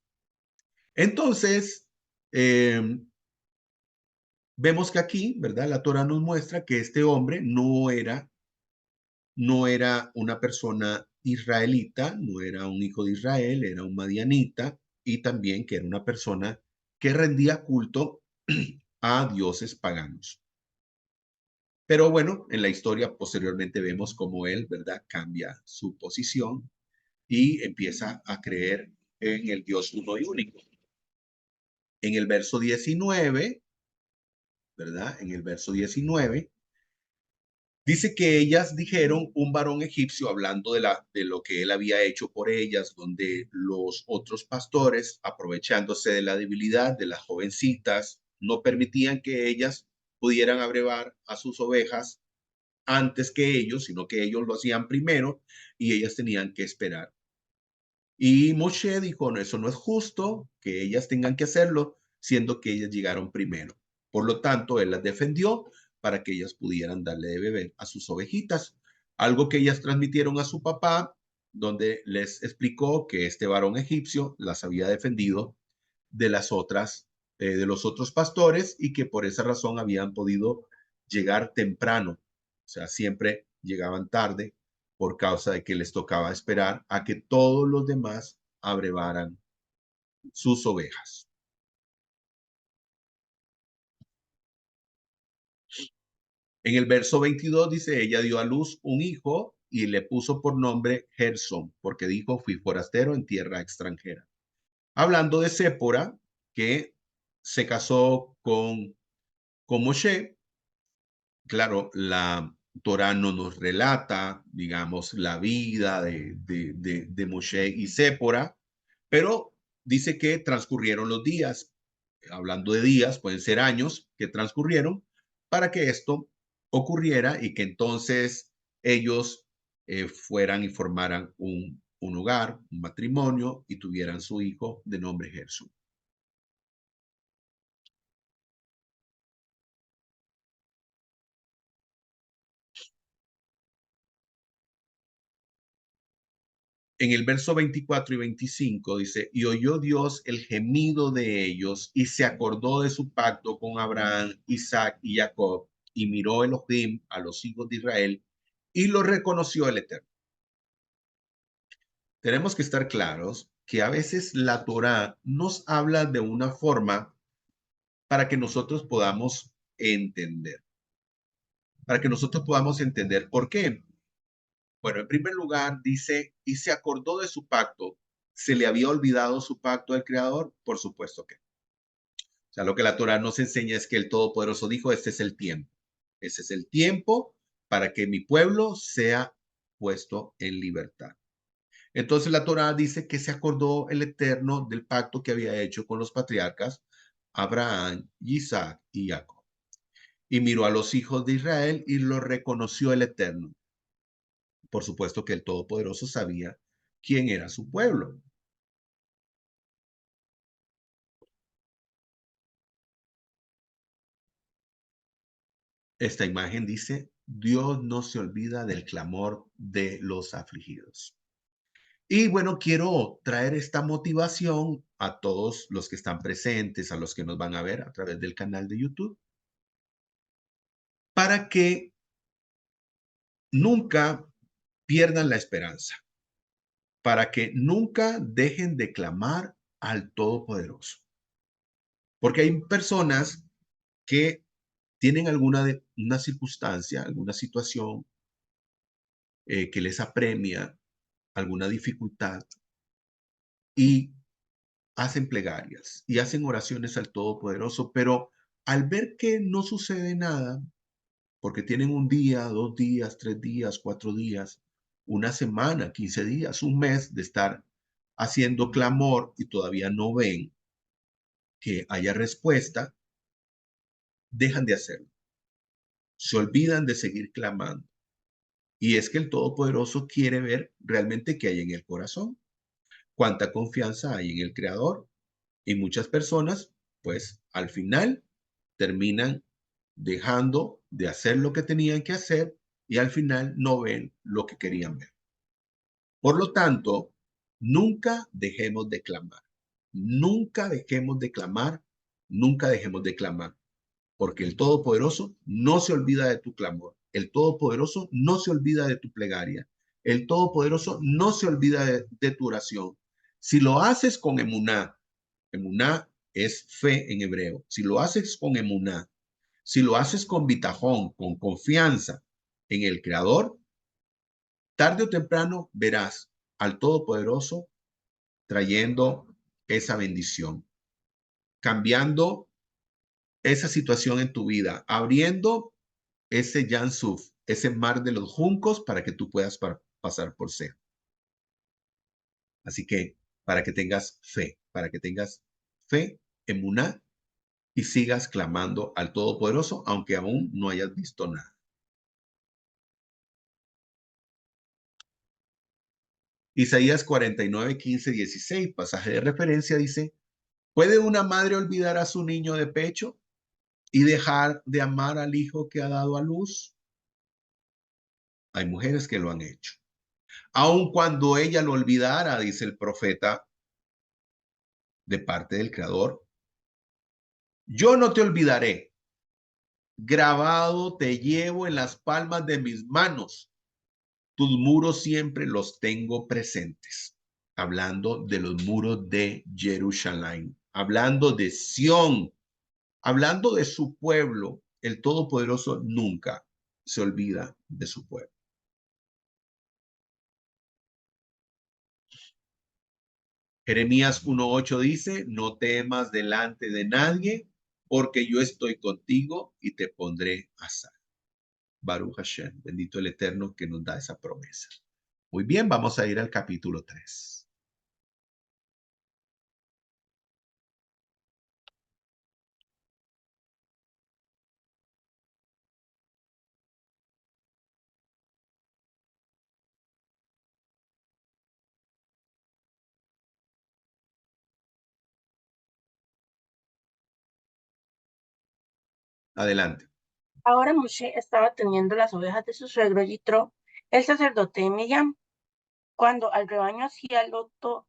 Entonces, vemos que aquí, ¿verdad? La Torah nos muestra que este hombre no era una persona israelita, no era un hijo de Israel, era un madianita y también que era una persona que rendía culto a dioses paganos. Pero bueno, en la historia posteriormente vemos cómo él, ¿verdad?, cambia su posición y empieza a creer en el Dios uno y único. En el verso 19, ¿verdad? En el verso 19, dice que ellas dijeron, un varón egipcio, hablando de lo que él había hecho por ellas, donde los otros pastores, aprovechándose de la debilidad de las jovencitas, no permitían que ellas pudieran abrevar a sus ovejas antes que ellos, sino que ellos lo hacían primero y ellas tenían que esperar. Y Moshe dijo, no, eso no es justo, que ellas tengan que hacerlo, siendo que ellas llegaron primero. Por lo tanto, él las defendió para que ellas pudieran darle de beber a sus ovejitas. Algo que ellas transmitieron a su papá, donde les explicó que este varón egipcio las había defendido de de los otros pastores y que por esa razón habían podido llegar temprano. O sea, siempre llegaban tarde por causa de que les tocaba esperar a que todos los demás abrevaran sus ovejas. En el verso 22 dice, ella dio a luz un hijo y le puso por nombre Gerson, porque dijo, fui forastero en tierra extranjera. Hablando de Sépora, que se casó con Moshe, claro, la Torah no nos relata, digamos, la vida de Moshe y Sépora, pero dice que transcurrieron los días. Hablando de días, pueden ser años que transcurrieron para que esto ocurriera y que entonces ellos fueran y formaran un hogar, un matrimonio y tuvieran su hijo de nombre Gerson. En el verso 24 y 25 dice, y oyó Dios el gemido de ellos y se acordó de su pacto con Abraham, Isaac y Jacob, y miró Elohim a los hijos de Israel y lo reconoció el Eterno. Tenemos que estar claros que a veces la Torá nos habla de una forma para que nosotros podamos entender. Para que nosotros podamos entender por qué. Bueno, en primer lugar dice, y se acordó de su pacto. ¿Se le había olvidado su pacto al Creador? Por supuesto que. O sea, lo que la Torah nos enseña es que el Todopoderoso dijo, este es el tiempo. Ese es el tiempo para que mi pueblo sea puesto en libertad. Entonces la Torá dice que se acordó el Eterno del pacto que había hecho con los patriarcas Abraham, Isaac y Jacob. Y miró a los hijos de Israel y los reconoció el Eterno. Por supuesto que el Todopoderoso sabía quién era su pueblo. Esta imagen dice, Dios no se olvida del clamor de los afligidos. Y bueno, quiero traer esta motivación a todos los que están presentes, a los que nos van a ver a través del canal de YouTube, para que nunca pierdan la esperanza, para que nunca dejen de clamar al Todopoderoso. Porque hay personas que tienen una circunstancia, alguna situación que les apremia, alguna dificultad, y hacen plegarias y hacen oraciones al Todopoderoso, pero al ver que no sucede nada, porque tienen un día, 2 días, 3 días, 4 días, una semana, 15 días, un mes de estar haciendo clamor y todavía no ven que haya respuesta, dejan de hacerlo. Se olvidan de seguir clamando. Y es que el Todopoderoso quiere ver realmente qué hay en el corazón, cuánta confianza hay en el Creador. Y muchas personas, pues al final, terminan dejando de hacer lo que tenían que hacer y al final no ven lo que querían ver. Por lo tanto, nunca dejemos de clamar. Nunca dejemos de clamar. Nunca dejemos de clamar. Porque el Todopoderoso no se olvida de tu clamor. El Todopoderoso no se olvida de tu plegaria. El Todopoderoso no se olvida de tu oración. Si lo haces con emuná, emuná es fe en hebreo. Si lo haces con emuná, si lo haces con bitajón, con confianza en el Creador, tarde o temprano verás al Todopoderoso trayendo esa bendición, cambiando esa situación en tu vida, abriendo ese Yansuf, ese mar de los juncos para que tú puedas pasar por ser. Así que para que tengas fe, para que tengas fe, emuná, y sigas clamando al Todopoderoso, aunque aún no hayas visto nada. Isaías 49, 15, 16, pasaje de referencia, dice, ¿puede una madre olvidar a su niño de pecho y dejar de amar al hijo que ha dado a luz? Hay mujeres que lo han hecho. Aun cuando ella lo olvidara, dice el profeta de parte del Creador, yo no te olvidaré, grabado te llevo en las palmas de mis manos, tus muros siempre los tengo presentes. Hablando de los muros de Jerusalén, hablando de Sión, hablando de su pueblo, el Todopoderoso nunca se olvida de su pueblo. Jeremías 1:8 dice, no temas delante de nadie, porque yo estoy contigo y te pondré a salvo. Baruch Hashem, bendito el Eterno que nos da esa promesa. Muy bien, vamos a ir al capítulo 3. Adelante. Ahora Moshe estaba teniendo las ovejas de su suegro Yitro, el sacerdote de Midian, cuando al rebaño hacia el otro,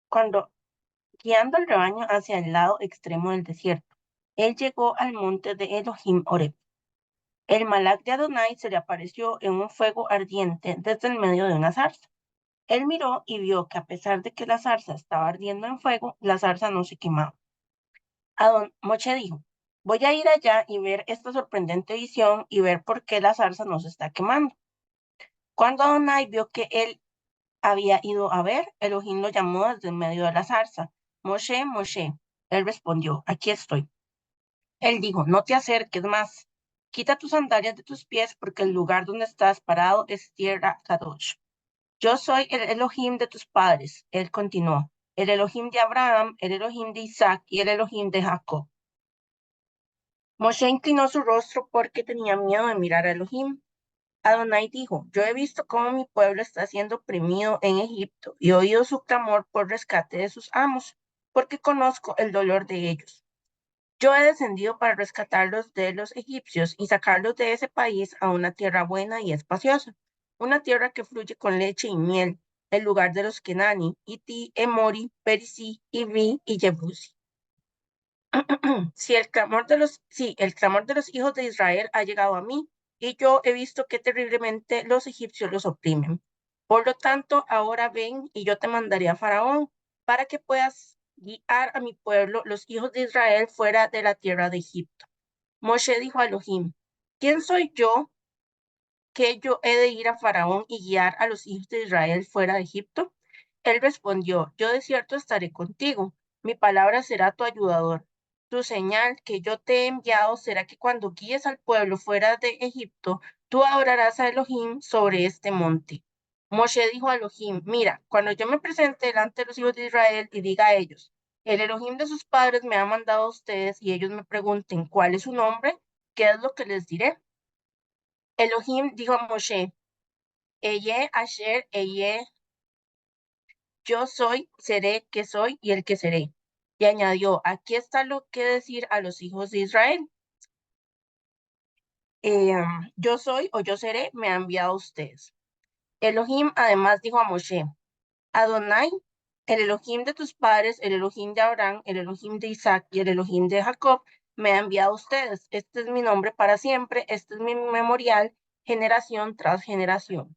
cuando guiando al rebaño hacia el lado extremo del desierto, él llegó al monte de Elohim Oreb. El malak de Adonai se le apareció en un fuego ardiente desde el medio de una zarza. Él miró y vio que a pesar de que la zarza estaba ardiendo en fuego, la zarza no se quemaba. Moshe dijo, Voy a ir allá y ver esta sorprendente visión y ver por qué la zarza no se está quemando. Cuando Adonai vio que él había ido a ver, Elohim lo llamó desde el medio de la zarza. Moshe, Moshe. Él respondió, aquí estoy. Él dijo, no te acerques más. Quita tus sandalias de tus pies porque el lugar donde estás parado es tierra Kadosh. Yo soy el Elohim de tus padres. Él continuó, el Elohim de Abraham, el Elohim de Isaac y el Elohim de Jacob. Moshe inclinó su rostro porque tenía miedo de mirar a Elohim. Adonai dijo, yo he visto cómo mi pueblo está siendo oprimido en Egipto y he oído su clamor por rescate de sus amos, porque conozco el dolor de ellos. Yo he descendido para rescatarlos de los egipcios y sacarlos de ese país a una tierra buena y espaciosa, una tierra que fluye con leche y miel, el lugar de los Kenani, Iti, Emori, Perisí, Ivi y Jebusi. Si el clamor de los hijos de Israel ha llegado a mí, y yo he visto que terriblemente los egipcios los oprimen. Por lo tanto, ahora ven y yo te mandaré a Faraón para que puedas guiar a mi pueblo, los hijos de Israel, fuera de la tierra de Egipto. Moshe dijo a Elohim, ¿quién soy yo que yo he de ir a Faraón y guiar a los hijos de Israel fuera de Egipto? Él respondió, yo de cierto estaré contigo, mi palabra será tu ayudador. Tu señal que yo te he enviado será que cuando guíes al pueblo fuera de Egipto, tú adorarás a Elohim sobre este monte. Moshe dijo a Elohim, mira, cuando yo me presente delante de los hijos de Israel y diga a ellos, el Elohim de sus padres me ha mandado a ustedes y ellos me pregunten cuál es su nombre, ¿qué es lo que les diré? Elohim dijo a Moshe, Eye Asher Eye, yo soy, seré, que soy y el que seré. Y añadió, aquí está lo que decir a los hijos de Israel. Yo soy o yo seré, me ha enviado a ustedes. Elohim además dijo a Moshe, Adonai, el Elohim de tus padres, el Elohim de Abraham, el Elohim de Isaac y el Elohim de Jacob, me ha enviado a ustedes. Este es mi nombre para siempre, este es mi memorial, generación tras generación.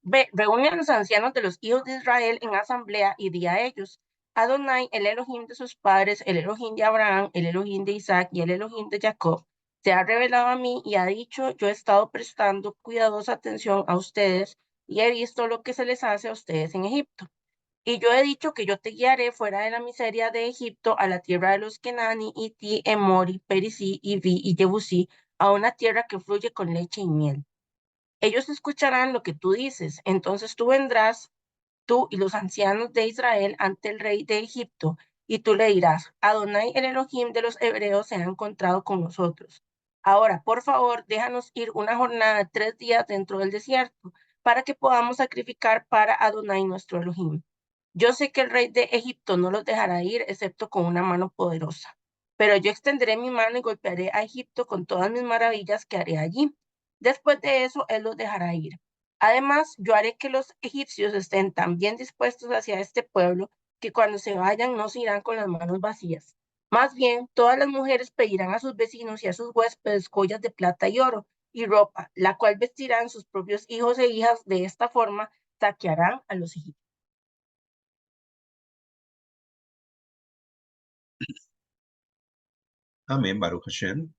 Ve, reúne a los ancianos de los hijos de Israel en asamblea y di a ellos, Adonai, el Elohim de sus padres, el Elohim de Abraham, el Elohim de Isaac y el Elohim de Jacob, se ha revelado a mí y ha dicho, yo he estado prestando cuidadosa atención a ustedes y he visto lo que se les hace a ustedes en Egipto. Y yo he dicho que yo te guiaré fuera de la miseria de Egipto a la tierra de los Kenani, Iti, Emori, Perisí, Ivi y Jebusí, a una tierra que fluye con leche y miel. Ellos escucharán lo que tú dices, entonces tú vendrás, tú y los ancianos de Israel, ante el rey de Egipto, y tú le dirás, Adonai, el Elohim de los hebreos, se ha encontrado con nosotros. Ahora, por favor, déjanos ir una jornada de 3 días dentro del desierto, para que podamos sacrificar para Adonai nuestro Elohim. Yo sé que el rey de Egipto no los dejará ir, excepto con una mano poderosa. Pero yo extenderé mi mano y golpearé a Egipto con todas mis maravillas que haré allí. Después de eso, él los dejará ir. Además, yo haré que los egipcios estén tan bien dispuestos hacia este pueblo que cuando se vayan no se irán con las manos vacías. Más bien, todas las mujeres pedirán a sus vecinos y a sus huéspedes joyas de plata y oro y ropa, la cual vestirán sus propios hijos e hijas. De esta forma, saquearán a los egipcios. Amén, Baruch Hashem.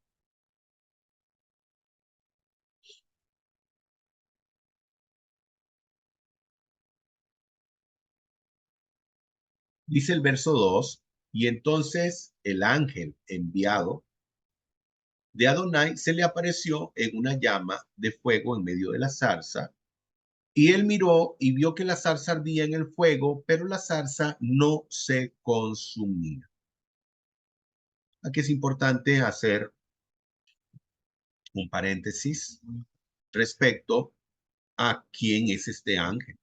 Dice el verso 2, y entonces el ángel enviado de Adonai se le apareció en una llama de fuego en medio de la zarza, y él miró y vio que la zarza ardía en el fuego, pero la zarza no se consumía. Aquí es importante hacer un paréntesis respecto a quién es este ángel.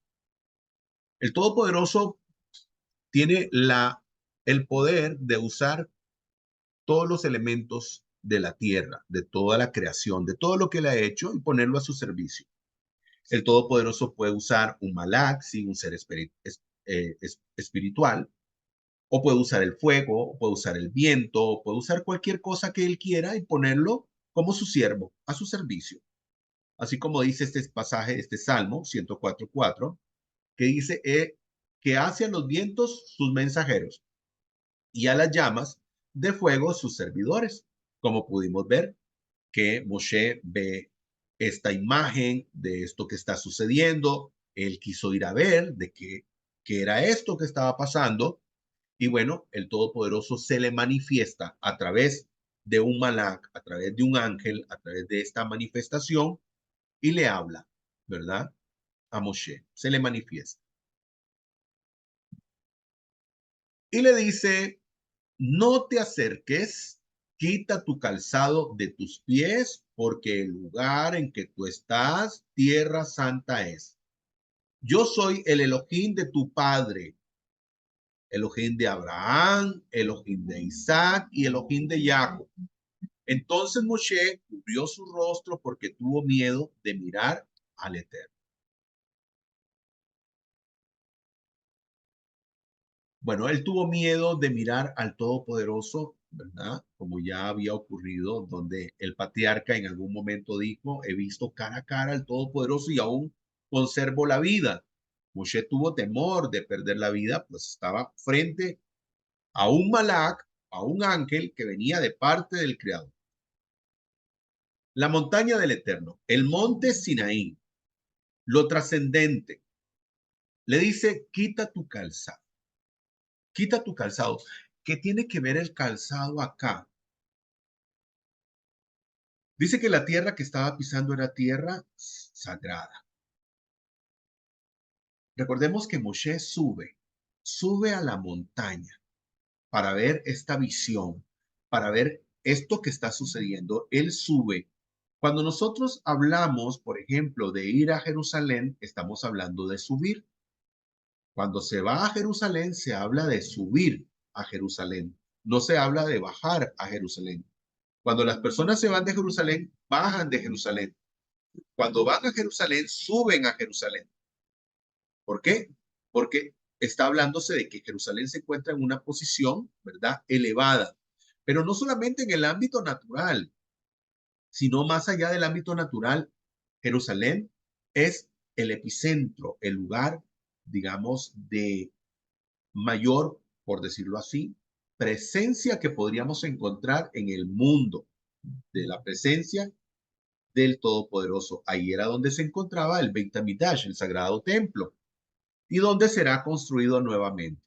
El Todopoderoso tiene el poder de usar todos los elementos de la tierra, de toda la creación, de todo lo que él ha hecho y ponerlo a su servicio. El Todopoderoso puede usar un malak, sí, un ser espiritual, o puede usar el fuego, o puede usar el viento, o puede usar cualquier cosa que él quiera y ponerlo como su siervo, a su servicio. Así como dice este pasaje, este Salmo 104:4, que dice que hace a los vientos sus mensajeros y a las llamas de fuego sus servidores. Como pudimos ver, que Moshe ve esta imagen de esto que está sucediendo. Él quiso ir a ver de qué era esto que estaba pasando. Y bueno, el Todopoderoso se le manifiesta a través de un malak, a través de un ángel, a través de esta manifestación y le habla, ¿verdad? A Moshe, se le manifiesta. Y le dice, no te acerques, quita tu calzado de tus pies, porque el lugar en que tú estás, tierra santa es. Yo soy el Elohim de tu padre, Elohim de Abraham, Elohim de Isaac y Elohim de Jacob. Entonces Moshe cubrió su rostro porque tuvo miedo de mirar al Eterno. Bueno, él tuvo miedo de mirar al Todopoderoso, ¿verdad? Como ya había ocurrido, donde el patriarca en algún momento dijo, he visto cara a cara al Todopoderoso y aún conservo la vida. Moshe tuvo temor de perder la vida, pues estaba frente a un malak, a un ángel que venía de parte del Creador. La montaña del Eterno, el monte Sinaí, lo trascendente, le dice, quita tu calzado. Quita tu calzado. ¿Qué tiene que ver el calzado acá? Dice que la tierra que estaba pisando era tierra sagrada. Recordemos que Moshe sube a la montaña para ver esta visión, para ver esto que está sucediendo. Él sube. Cuando nosotros hablamos, por ejemplo, de ir a Jerusalén, estamos hablando de subir. Cuando se va a Jerusalén, se habla de subir a Jerusalén. No se habla de bajar a Jerusalén. Cuando las personas se van de Jerusalén, bajan de Jerusalén. Cuando van a Jerusalén, suben a Jerusalén. ¿Por qué? Porque está hablándose de que Jerusalén se encuentra en una posición, ¿verdad? Elevada. Pero no solamente en el ámbito natural, sino más allá del ámbito natural. Jerusalén es el epicentro, el lugar, digamos, de mayor, por decirlo así, presencia que podríamos encontrar en el mundo, de la presencia del Todopoderoso. Ahí era donde se encontraba el Beit HaMikdash, el sagrado templo, y donde será construido nuevamente.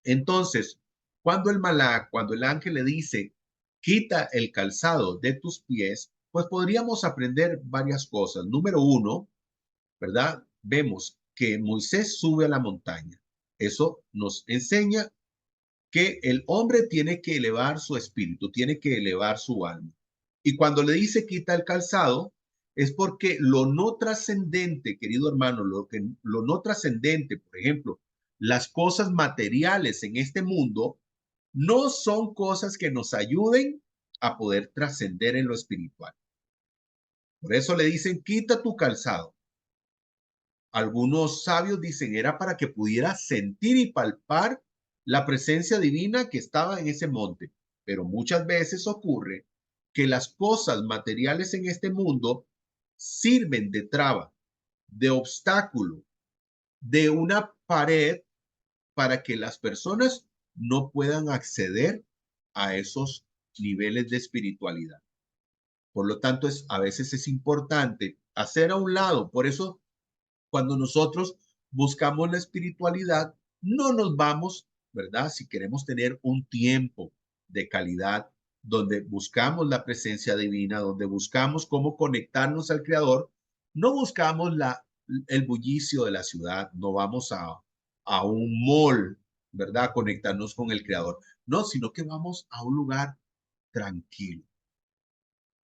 Entonces, cuando el malak, cuando el ángel le dice, quita el calzado de tus pies, pues podríamos aprender varias cosas. Número uno, ¿verdad? Vemos que Moisés sube a la montaña. Eso nos enseña que el hombre tiene que elevar su espíritu, tiene que elevar su alma. Y cuando le dice quita el calzado, es porque lo no trascendente, querido hermano, lo no trascendente, por ejemplo, las cosas materiales en este mundo, no son cosas que nos ayuden a poder trascender en lo espiritual. Por eso le dicen, quita tu calzado. Algunos sabios dicen, era para que pudiera sentir y palpar la presencia divina que estaba en ese monte. Pero muchas veces ocurre que las cosas materiales en este mundo sirven de traba, de obstáculo, de una pared para que las personas no puedan acceder a esos niveles de espiritualidad. Por lo tanto, a veces es importante hacer a un lado. Por eso, cuando nosotros buscamos la espiritualidad, no nos vamos, ¿verdad? Si queremos tener un tiempo de calidad donde buscamos la presencia divina, donde buscamos cómo conectarnos al Creador, no buscamos el bullicio de la ciudad, no vamos a un mall, ¿verdad? Conectarnos con el Creador. No, sino que vamos a un lugar tranquilo,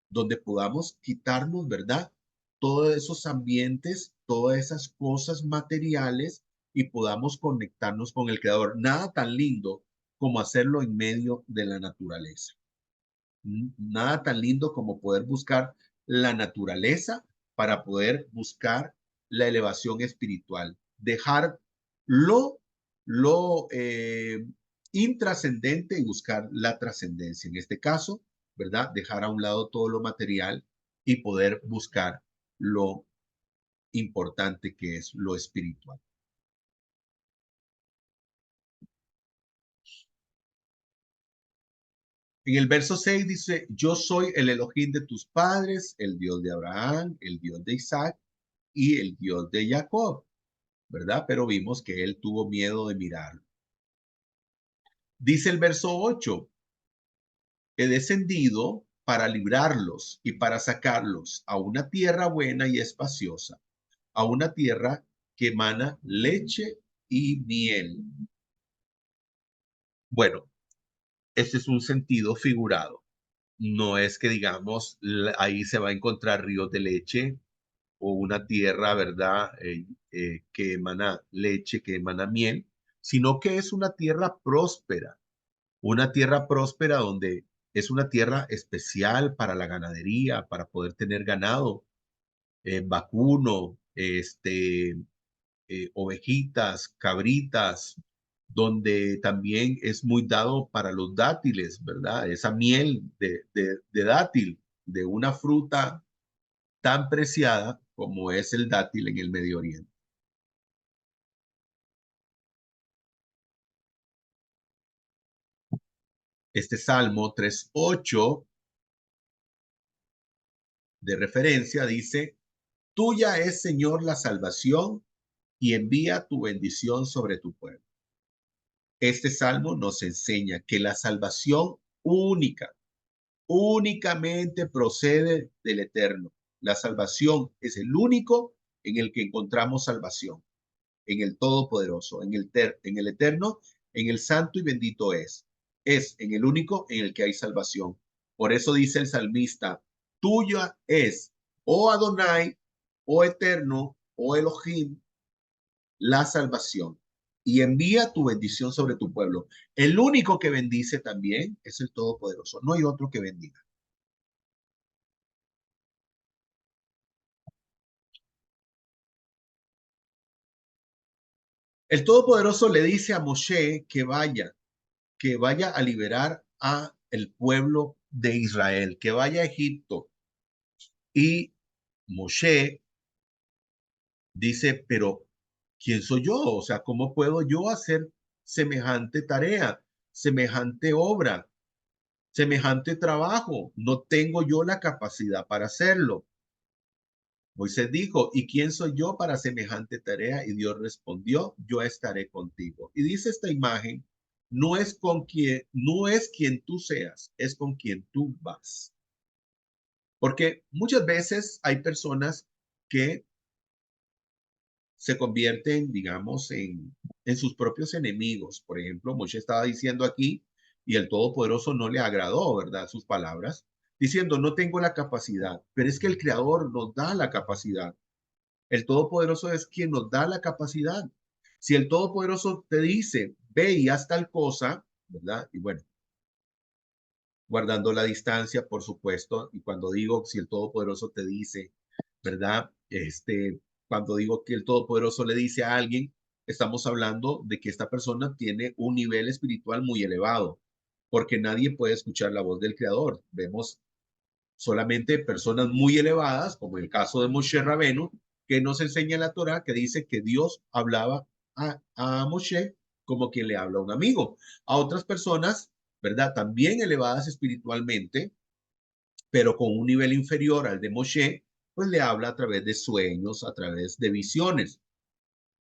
donde podamos quitarnos, ¿verdad? Todos esos ambientes, todas esas cosas materiales y podamos conectarnos con el Creador. Nada tan lindo como hacerlo en medio de la naturaleza. Nada tan lindo como poder buscar la naturaleza para poder buscar la elevación espiritual. Dejar lo, lo intrascendente y buscar la trascendencia. En este caso, ¿verdad? Dejar a un lado todo lo material y poder buscar lo importante que es lo espiritual. En el verso 6 dice, yo soy el Elohim de tus padres, el Dios de Abraham, el Dios de Isaac y el Dios de Jacob, ¿verdad? Pero vimos que él tuvo miedo de mirarlo. Dice el verso 8, he descendido para librarlos y para sacarlos a una tierra buena y espaciosa, a una tierra que emana leche y miel. Bueno, este es un sentido figurado. No es que digamos, ahí se va a encontrar ríos de leche o una tierra, ¿verdad? Que emana leche, que emana miel, sino que es una tierra próspera donde es una tierra especial para la ganadería, para poder tener ganado, vacuno, ovejitas, cabritas, donde también es muy dado para los dátiles, ¿verdad? Esa miel de dátil, de una fruta tan preciada como es el dátil en el Medio Oriente. Este Salmo 3:8 de referencia dice, tuya es, Señor, la salvación y envía tu bendición sobre tu pueblo. Este salmo nos enseña que la salvación únicamente procede del Eterno. La salvación es el único en el que encontramos salvación, en el Todopoderoso, en el Eterno, en el Santo y bendito es. Es en el único en el que hay salvación. Por eso dice el salmista, tuya es, oh Adonai, oh Eterno, oh Elohim, la salvación y envía tu bendición sobre tu pueblo. El único que bendice también es el Todopoderoso. No hay otro que bendiga. El Todopoderoso le dice a Moshe que vaya a liberar a el pueblo de Israel, que vaya a Egipto. Y Moshe dice, pero ¿quién soy yo? O sea, ¿cómo puedo yo hacer semejante tarea, semejante obra, semejante trabajo? No tengo yo la capacidad para hacerlo. Moisés dijo, ¿y quién soy yo para semejante tarea? Y Dios respondió, yo estaré contigo. Y dice esta imagen, no es quien tú seas, es con quien tú vas. Porque muchas veces hay personas que se convierten, digamos, en sus propios enemigos. Por ejemplo, Moshe estaba diciendo aquí, y el Todopoderoso no le agradó, ¿verdad? Sus palabras, diciendo, no tengo la capacidad, pero es que el Creador nos da la capacidad. El Todopoderoso es quien nos da la capacidad. Si el Todopoderoso te dice, ve y haz tal cosa, ¿verdad? Y bueno, guardando la distancia, por supuesto, y cuando digo si el Todopoderoso te dice, ¿verdad? Cuando digo que el Todopoderoso le dice a alguien, estamos hablando de que esta persona tiene un nivel espiritual muy elevado, porque nadie puede escuchar la voz del Creador. Vemos solamente personas muy elevadas, como el caso de Moshe Rabenu, que nos enseña la Torá, que dice que Dios hablaba a Moshe como quien le habla a un amigo. A otras personas, ¿verdad? También elevadas espiritualmente, pero con un nivel inferior al de Moshe, pues le habla a través de sueños, a través de visiones.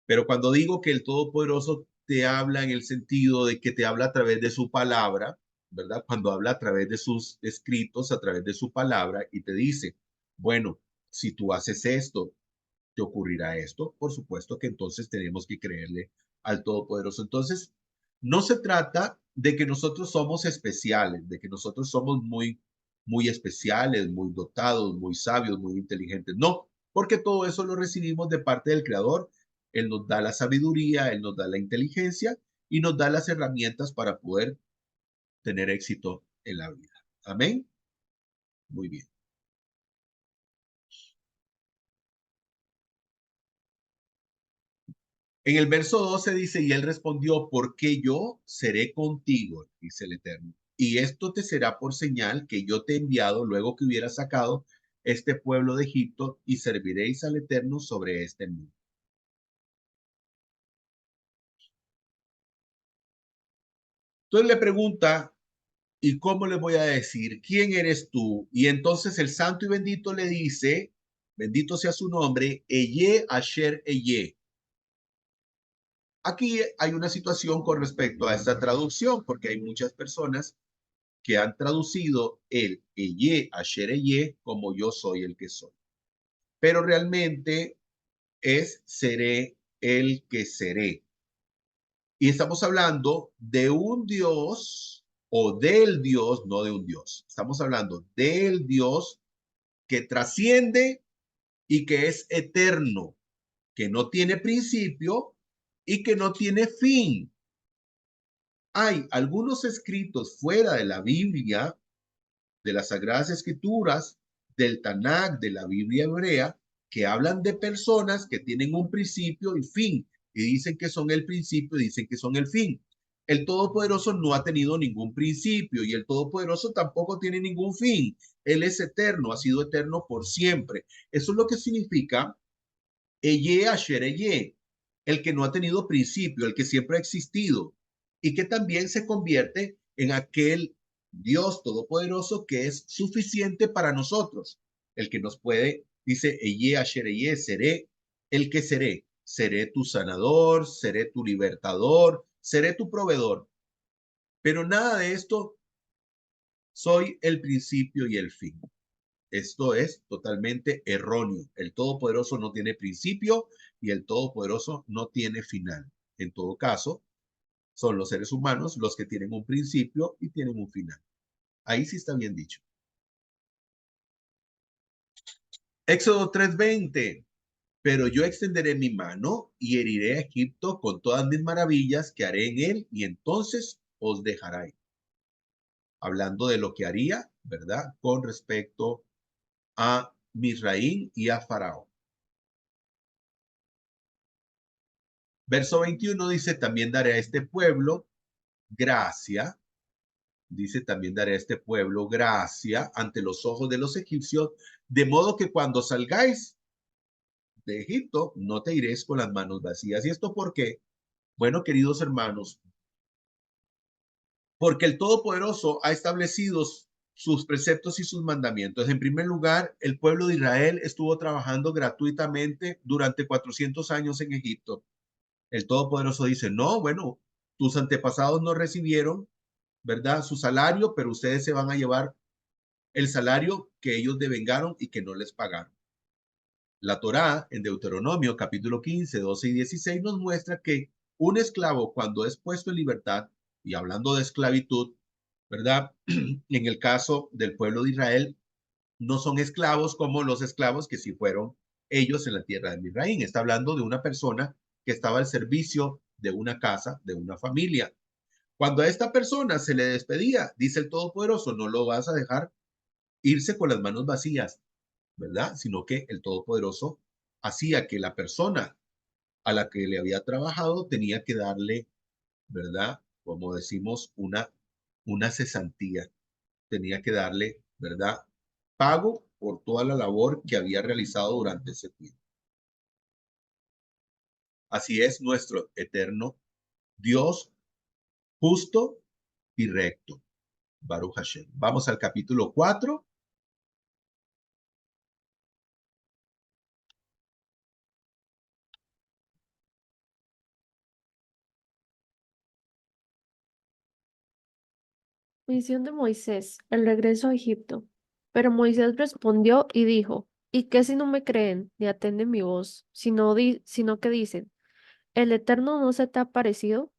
Pero cuando digo que el Todopoderoso te habla en el sentido de que te habla a través de su palabra, ¿verdad? Cuando habla a través de sus escritos, a través de su palabra y te dice, bueno, si tú haces esto, te ocurrirá esto. Por supuesto que entonces tenemos que creerle al Todopoderoso. Entonces, no se trata de que nosotros somos especiales, de que nosotros somos muy especiales, muy dotados, muy sabios, muy inteligentes. No, porque todo eso lo recibimos de parte del Creador. Él nos da la sabiduría, Él nos da la inteligencia y nos da las herramientas para poder tener éxito en la vida. Amén. Muy bien. En el verso 12 dice, y él respondió, porque yo seré contigo, dice el Eterno. Y esto te será por señal que yo te he enviado luego que hubiera sacado este pueblo de Egipto y serviréis al Eterno sobre este mundo. Entonces le pregunta ¿Y cómo le voy a decir? ¿Quién eres tú? Y entonces el santo y bendito le dice, bendito sea su nombre, Eye Asher Eye. Aquí hay una situación con respecto a esta traducción, porque hay muchas personas que han traducido el Eye Asher Eye como yo soy el que soy. Pero realmente es seré el que seré. Y estamos hablando de un Dios o del Dios, no de un Dios. Estamos hablando del Dios que trasciende y que es eterno, que no tiene principio y que no tiene fin. Hay algunos escritos fuera de la Biblia, de las Sagradas Escrituras, del Tanakh, de la Biblia hebrea, que hablan de personas que tienen un principio y fin, y dicen que son el principio, dicen que son el fin. El Todopoderoso no ha tenido ningún principio y el Todopoderoso tampoco tiene ningún fin. Él es eterno, ha sido eterno por siempre. Eso es lo que significa Eye Asher Eye, el que no ha tenido principio, el que siempre ha existido y que también se convierte en aquel Dios todopoderoso que es suficiente para nosotros, el que nos puede, dice Eye Asher Eye, seré el que seré, seré tu sanador, seré tu libertador, seré tu proveedor. Pero nada de esto soy el principio y el fin. Esto es totalmente erróneo. El Todopoderoso no tiene principio y el Todopoderoso no tiene final. En todo caso, son los seres humanos los que tienen un principio y tienen un final. Ahí sí está bien dicho. Éxodo 3:20. Pero yo extenderé mi mano y heriré a Egipto con todas mis maravillas que haré en él y entonces os dejará ir. Hablando de lo que haría, ¿verdad? Con respecto a Misraín y a Faraón. Verso 21 dice, también daré a este pueblo gracia, dice, también daré a este pueblo gracia ante los ojos de los egipcios, de modo que cuando salgáis de Egipto, no te iréis con las manos vacías. ¿Y esto por qué? Bueno, queridos hermanos, porque el Todopoderoso ha establecido sus preceptos y sus mandamientos. En primer lugar, el pueblo de Israel estuvo trabajando gratuitamente durante 400 años en Egipto. El Todopoderoso dice, no, bueno, tus antepasados no recibieron, ¿verdad? Su salario, pero ustedes se van a llevar el salario que ellos devengaron y que no les pagaron. La Torá, en Deuteronomio capítulo 15, 12 y 16, nos muestra que un esclavo cuando es puesto en libertad, y hablando de esclavitud, ¿verdad? En el caso del pueblo de Israel, no son esclavos como los esclavos que sí fueron ellos en la tierra de Misraín. Está hablando de una persona que estaba al servicio de una casa, de una familia. Cuando a esta persona se le despedía, dice el Todopoderoso, no lo vas a dejar irse con las manos vacías, ¿verdad? Sino que el Todopoderoso hacía que la persona a la que le había trabajado tenía que darle, ¿verdad? Como decimos, una cesantía. Tenía que darle, ¿verdad? Pago por toda la labor que había realizado durante ese tiempo. Así es nuestro eterno Dios, justo y recto. Baruch Hashem. Vamos al capítulo 4. Misión de Moisés, el regreso a Egipto. Pero Moisés respondió y dijo, ¿y qué si no me creen ni atienden mi voz, sino que dicen, ¿el Eterno no se te ha parecido?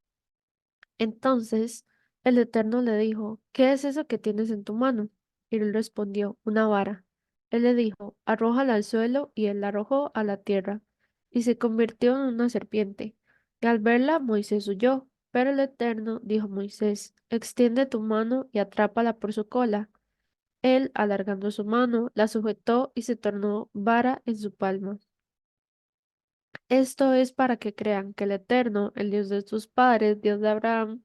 Entonces el Eterno le dijo, ¿qué es eso que tienes en tu mano? Y él respondió, una vara. Él le dijo, arrójala al suelo, y él la arrojó a la tierra, y se convirtió en una serpiente. Y al verla, Moisés huyó. Pero el Eterno dijo a Moisés, extiende tu mano y atrápala por su cola. Él, alargando su mano, la sujetó y se tornó vara en su palma. Esto es para que crean que el Eterno, el Dios de tus padres, Dios de Abraham,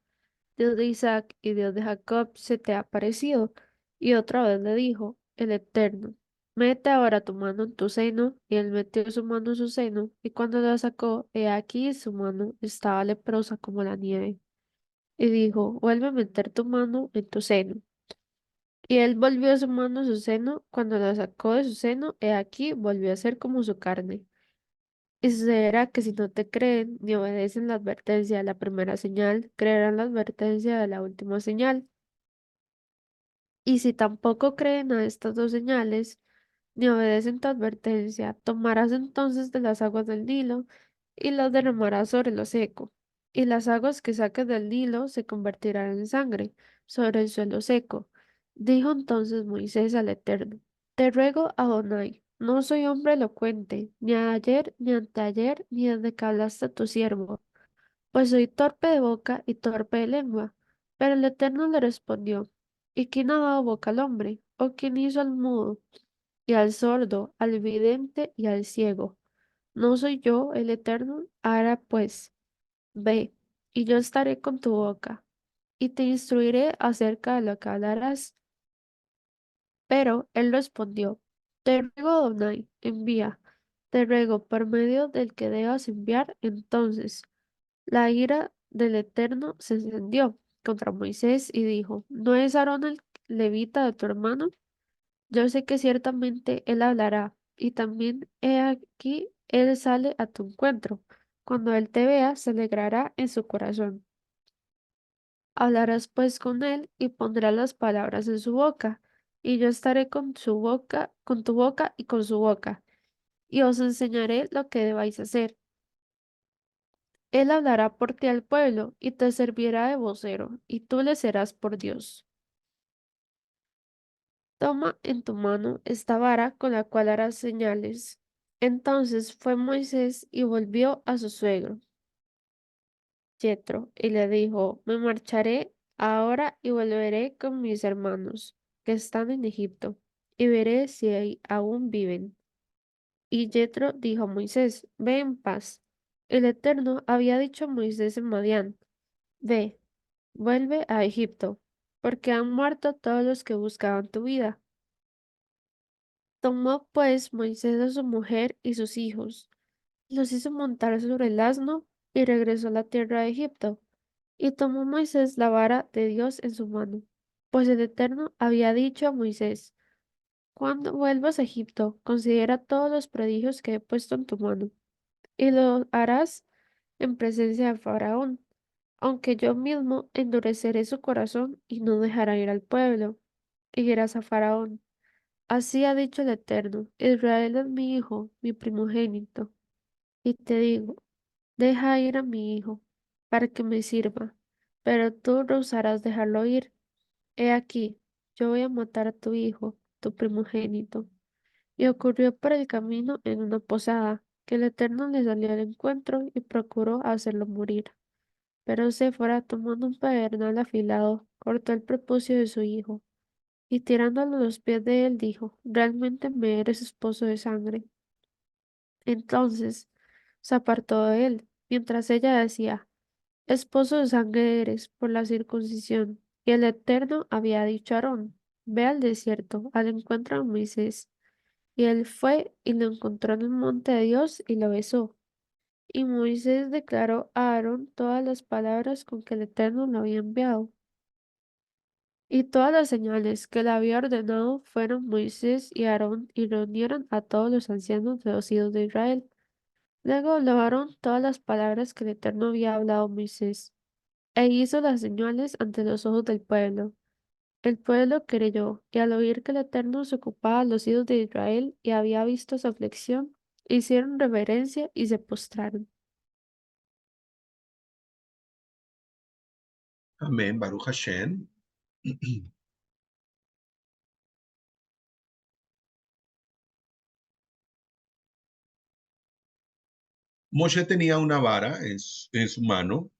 Dios de Isaac y Dios de Jacob, se te ha aparecido. Y otra vez le dijo, el Eterno, mete ahora tu mano en tu seno. Y él metió su mano en su seno, y cuando la sacó, he aquí su mano estaba leprosa como la nieve. Y dijo, vuelve a meter tu mano en tu seno. Y él volvió su mano a su seno, cuando la sacó de su seno, he aquí volvió a ser como su carne. Y sucederá que si no te creen ni obedecen la advertencia de la primera señal, creerán la advertencia de la última señal. Y si tampoco creen a estas dos señales, ni obedecen tu advertencia, tomarás entonces de las aguas del Nilo y las derramarás sobre lo seco. Y las aguas que saques del Nilo se convertirán en sangre sobre el suelo seco. Dijo entonces Moisés al Eterno: Te ruego, Adonai, no soy hombre elocuente, ni ayer, ni anteayer, ni desde que hablaste a tu siervo, pues soy torpe de boca y torpe de lengua. Pero el Eterno le respondió: ¿Y quién ha dado boca al hombre? ¿O quién hizo al mudo, y al sordo, al vidente y al ciego? ¿No soy yo el Eterno? Ahora pues, ve, y yo estaré con tu boca, y te instruiré acerca de lo que hablarás. Pero él respondió: Te ruego, Adonai, envía. Te ruego por medio del que debas enviar. Entonces la ira del Eterno se encendió contra Moisés y dijo: ¿No es Aarón el levita de tu hermano? Yo sé que ciertamente él hablará, y también he aquí él sale a tu encuentro. Cuando él te vea, se alegrará en su corazón. Hablarás pues con él y pondrás las palabras en su boca, y yo estaré con su boca, con tu boca y con su boca, y os enseñaré lo que debáis hacer. Él hablará por ti al pueblo, y te servirá de vocero, y tú le serás por Dios. Toma en tu mano esta vara con la cual harás señales. Entonces fue Moisés y volvió a su suegro, Jethro, y le dijo: Me marcharé ahora y volveré con mis hermanos que están en Egipto, y veré si aún viven. Y Jethro dijo a Moisés: Ve en paz. El Eterno había dicho a Moisés en Madián: Ve, vuelve a Egipto, porque han muerto todos los que buscaban tu vida. Tomó pues Moisés a su mujer y sus hijos, los hizo montar sobre el asno y regresó a la tierra de Egipto. Y tomó Moisés la vara de Dios en su mano, pues el Eterno había dicho a Moisés: Cuando vuelvas a Egipto, considera todos los prodigios que he puesto en tu mano, y lo harás en presencia de Faraón, aunque yo mismo endureceré su corazón y no dejará ir al pueblo. Y dirás a Faraón: Así ha dicho el Eterno: Israel es mi hijo, mi primogénito. Y te digo: Deja ir a mi hijo, para que me sirva. Pero tú rehusarás dejarlo ir. He aquí, yo voy a matar a tu hijo, tu primogénito. Y ocurrió por el camino en una posada, que el Eterno le salió al encuentro y procuró hacerlo morir. Pero Séfora, tomando un pedernal afilado, cortó el prepucio de su hijo, y tirándolo a los pies de él, dijo: Realmente me eres esposo de sangre. Entonces se apartó de él, mientras ella decía: Esposo de sangre eres por la circuncisión. Y el Eterno había dicho a Aarón: Ve al desierto, al encuentro de Moisés. Y él fue y lo encontró en el monte de Dios y lo besó. Y Moisés declaró a Aarón todas las palabras con que el Eterno lo había enviado. Y todas las señales que le había ordenado fueron Moisés y Aarón, y reunieron a todos los ancianos de los hijos de Israel. Luego hablaron todas las palabras que el Eterno había hablado a Moisés, e hizo las señales ante los ojos del pueblo. El pueblo creyó, y al oír que el Eterno se ocupaba de los hijos de Israel y había visto su aflicción, hicieron reverencia y se postraron. Amén, Baruch Hashem. Moshe tenía una vara en su mano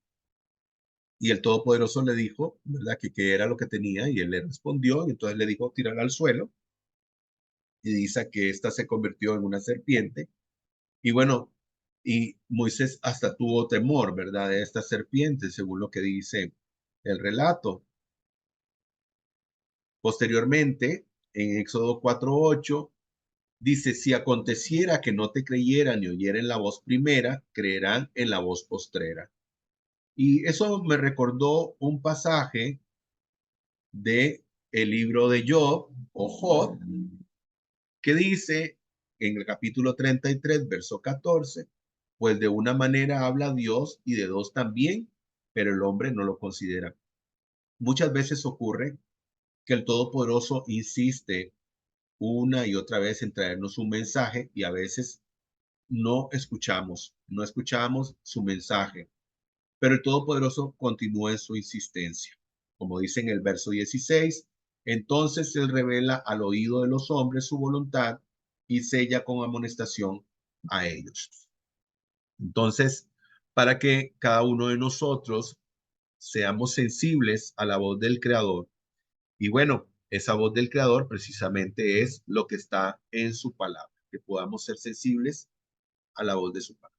y el Todopoderoso le dijo, ¿verdad? Que qué era lo que tenía y él le respondió y entonces le dijo, tírala al suelo y dice que ésta se convirtió en una serpiente y bueno, y Moisés hasta tuvo temor, ¿verdad? De esta serpiente, según lo que dice el relato. Posteriormente, en Éxodo 4:8, dice, si aconteciera que no te creyeran ni oyeren la voz primera, creerán en la voz postrera. Y eso me recordó un pasaje de el libro de Job o Job, que dice en el capítulo 33, verso 14, pues de una manera habla Dios y de dos también, pero el hombre no lo considera. Muchas veces ocurre que el Todopoderoso insiste una y otra vez en traernos un mensaje y a veces no escuchamos su mensaje, pero el Todopoderoso continúa en su insistencia. Como dice en el verso 16, entonces Él revela al oído de los hombres su voluntad y sella con amonestación a ellos. Entonces, para que cada uno de nosotros seamos sensibles a la voz del Creador, y bueno, esa voz del Creador precisamente es lo que está en su palabra, que podamos ser sensibles a la voz de su palabra.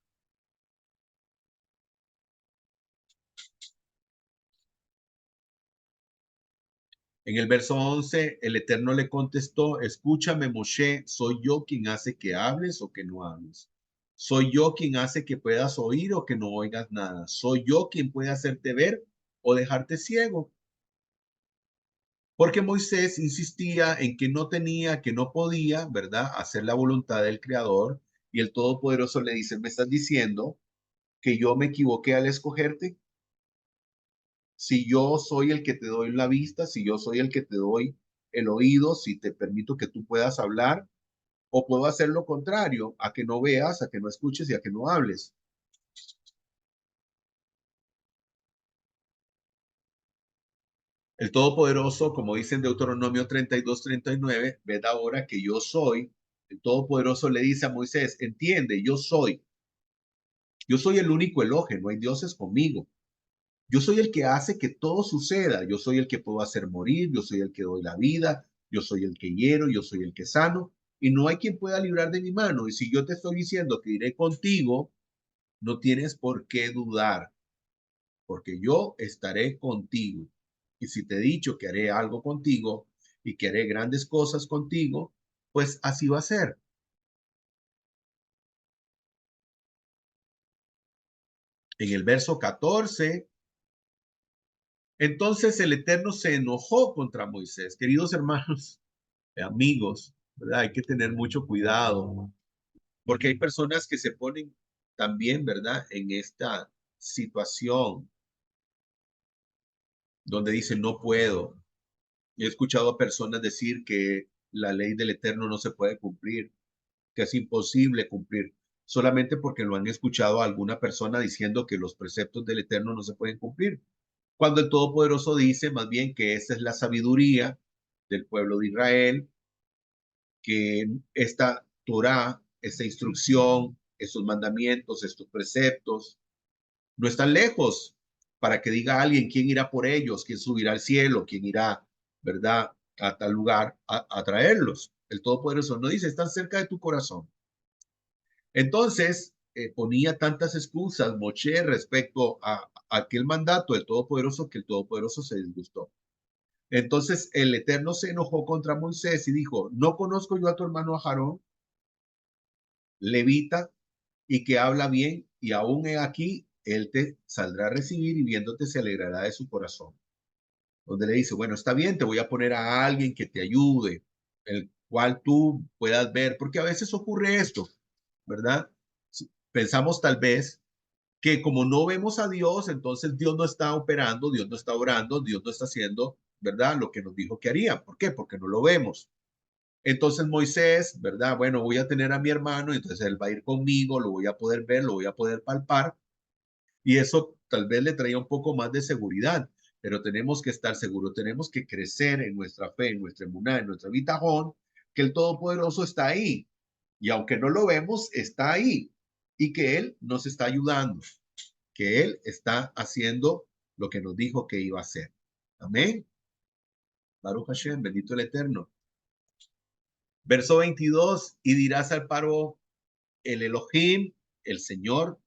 En el verso 11, el Eterno le contestó, escúchame, Moshe, ¿soy yo quien hace que hables o que no hables? ¿Soy yo quien hace que puedas oír o que no oigas nada? ¿Soy yo quien puede hacerte ver o dejarte ciego? Porque Moisés insistía en que no tenía, que no podía, ¿verdad?, hacer la voluntad del Creador. Y el Todopoderoso le dice, ¿me estás diciendo que yo me equivoqué al escogerte? Si yo soy el que te doy la vista, si yo soy el que te doy el oído, si te permito que tú puedas hablar, o puedo hacer lo contrario, a que no veas, a que no escuches y a que no hables. El Todopoderoso, como dice en Deuteronomio 32-39, ved ahora que yo soy. El Todopoderoso le dice a Moisés, entiende, yo soy el único Elohim, no hay dioses conmigo. Yo soy el que hace que todo suceda. Yo soy el que puedo hacer morir. Yo soy el que doy la vida. Yo soy el que hiero. Yo soy el que sano. Y no hay quien pueda librar de mi mano. Y si yo te estoy diciendo que iré contigo, no tienes por qué dudar, porque yo estaré contigo. Y si te he dicho que haré algo contigo y que haré grandes cosas contigo, pues así va a ser. En el verso 14, entonces el Eterno se enojó contra Moisés. Queridos hermanos, amigos, ¿verdad? Hay que tener mucho cuidado, porque hay personas que se ponen también, ¿verdad?, en esta situación donde dicen, no puedo. He escuchado a personas decir que la ley del Eterno no se puede cumplir, que es imposible cumplir, solamente porque lo han escuchado a alguna persona diciendo que los preceptos del Eterno no se pueden cumplir. Cuando el Todopoderoso dice más bien que esa es la sabiduría del pueblo de Israel, que esta Torah, esta instrucción, estos mandamientos, estos preceptos, no están lejos para que diga alguien quién irá por ellos, quién subirá al cielo, quién irá, ¿verdad?, a tal lugar a traerlos. El Todopoderoso no dice, están cerca de tu corazón. Entonces, ponía tantas excusas Moshe respecto a aquel mandato del Todopoderoso que el Todopoderoso se disgustó. Entonces el Eterno se enojó contra Moisés y dijo, ¿no conozco yo a tu hermano Aarón, levita, y que habla bien, y aún he aquí, él te saldrá a recibir y viéndote se alegrará de su corazón? Donde le dice, bueno, está bien, te voy a poner a alguien que te ayude, el cual tú puedas ver, porque a veces ocurre esto, ¿verdad? Pensamos tal vez que como no vemos a Dios, entonces Dios no está operando, Dios no está orando, Dios no está haciendo, ¿verdad?, lo que nos dijo que haría. ¿Por qué? Porque no lo vemos. Entonces Moisés, ¿verdad? Bueno, voy a tener a mi hermano, entonces él va a ir conmigo, lo voy a poder ver, lo voy a poder palpar, y eso tal vez le traía un poco más de seguridad, pero tenemos que estar seguros, tenemos que crecer en nuestra fe, en nuestra emuná, en nuestra bitajón, que el Todopoderoso está ahí, y aunque no lo vemos, está ahí, y que Él nos está ayudando, que Él está haciendo lo que nos dijo que iba a hacer. Amén. Baruch Hashem, bendito el Eterno. Verso 22, y dirás al paro, el Elohim, el Señor,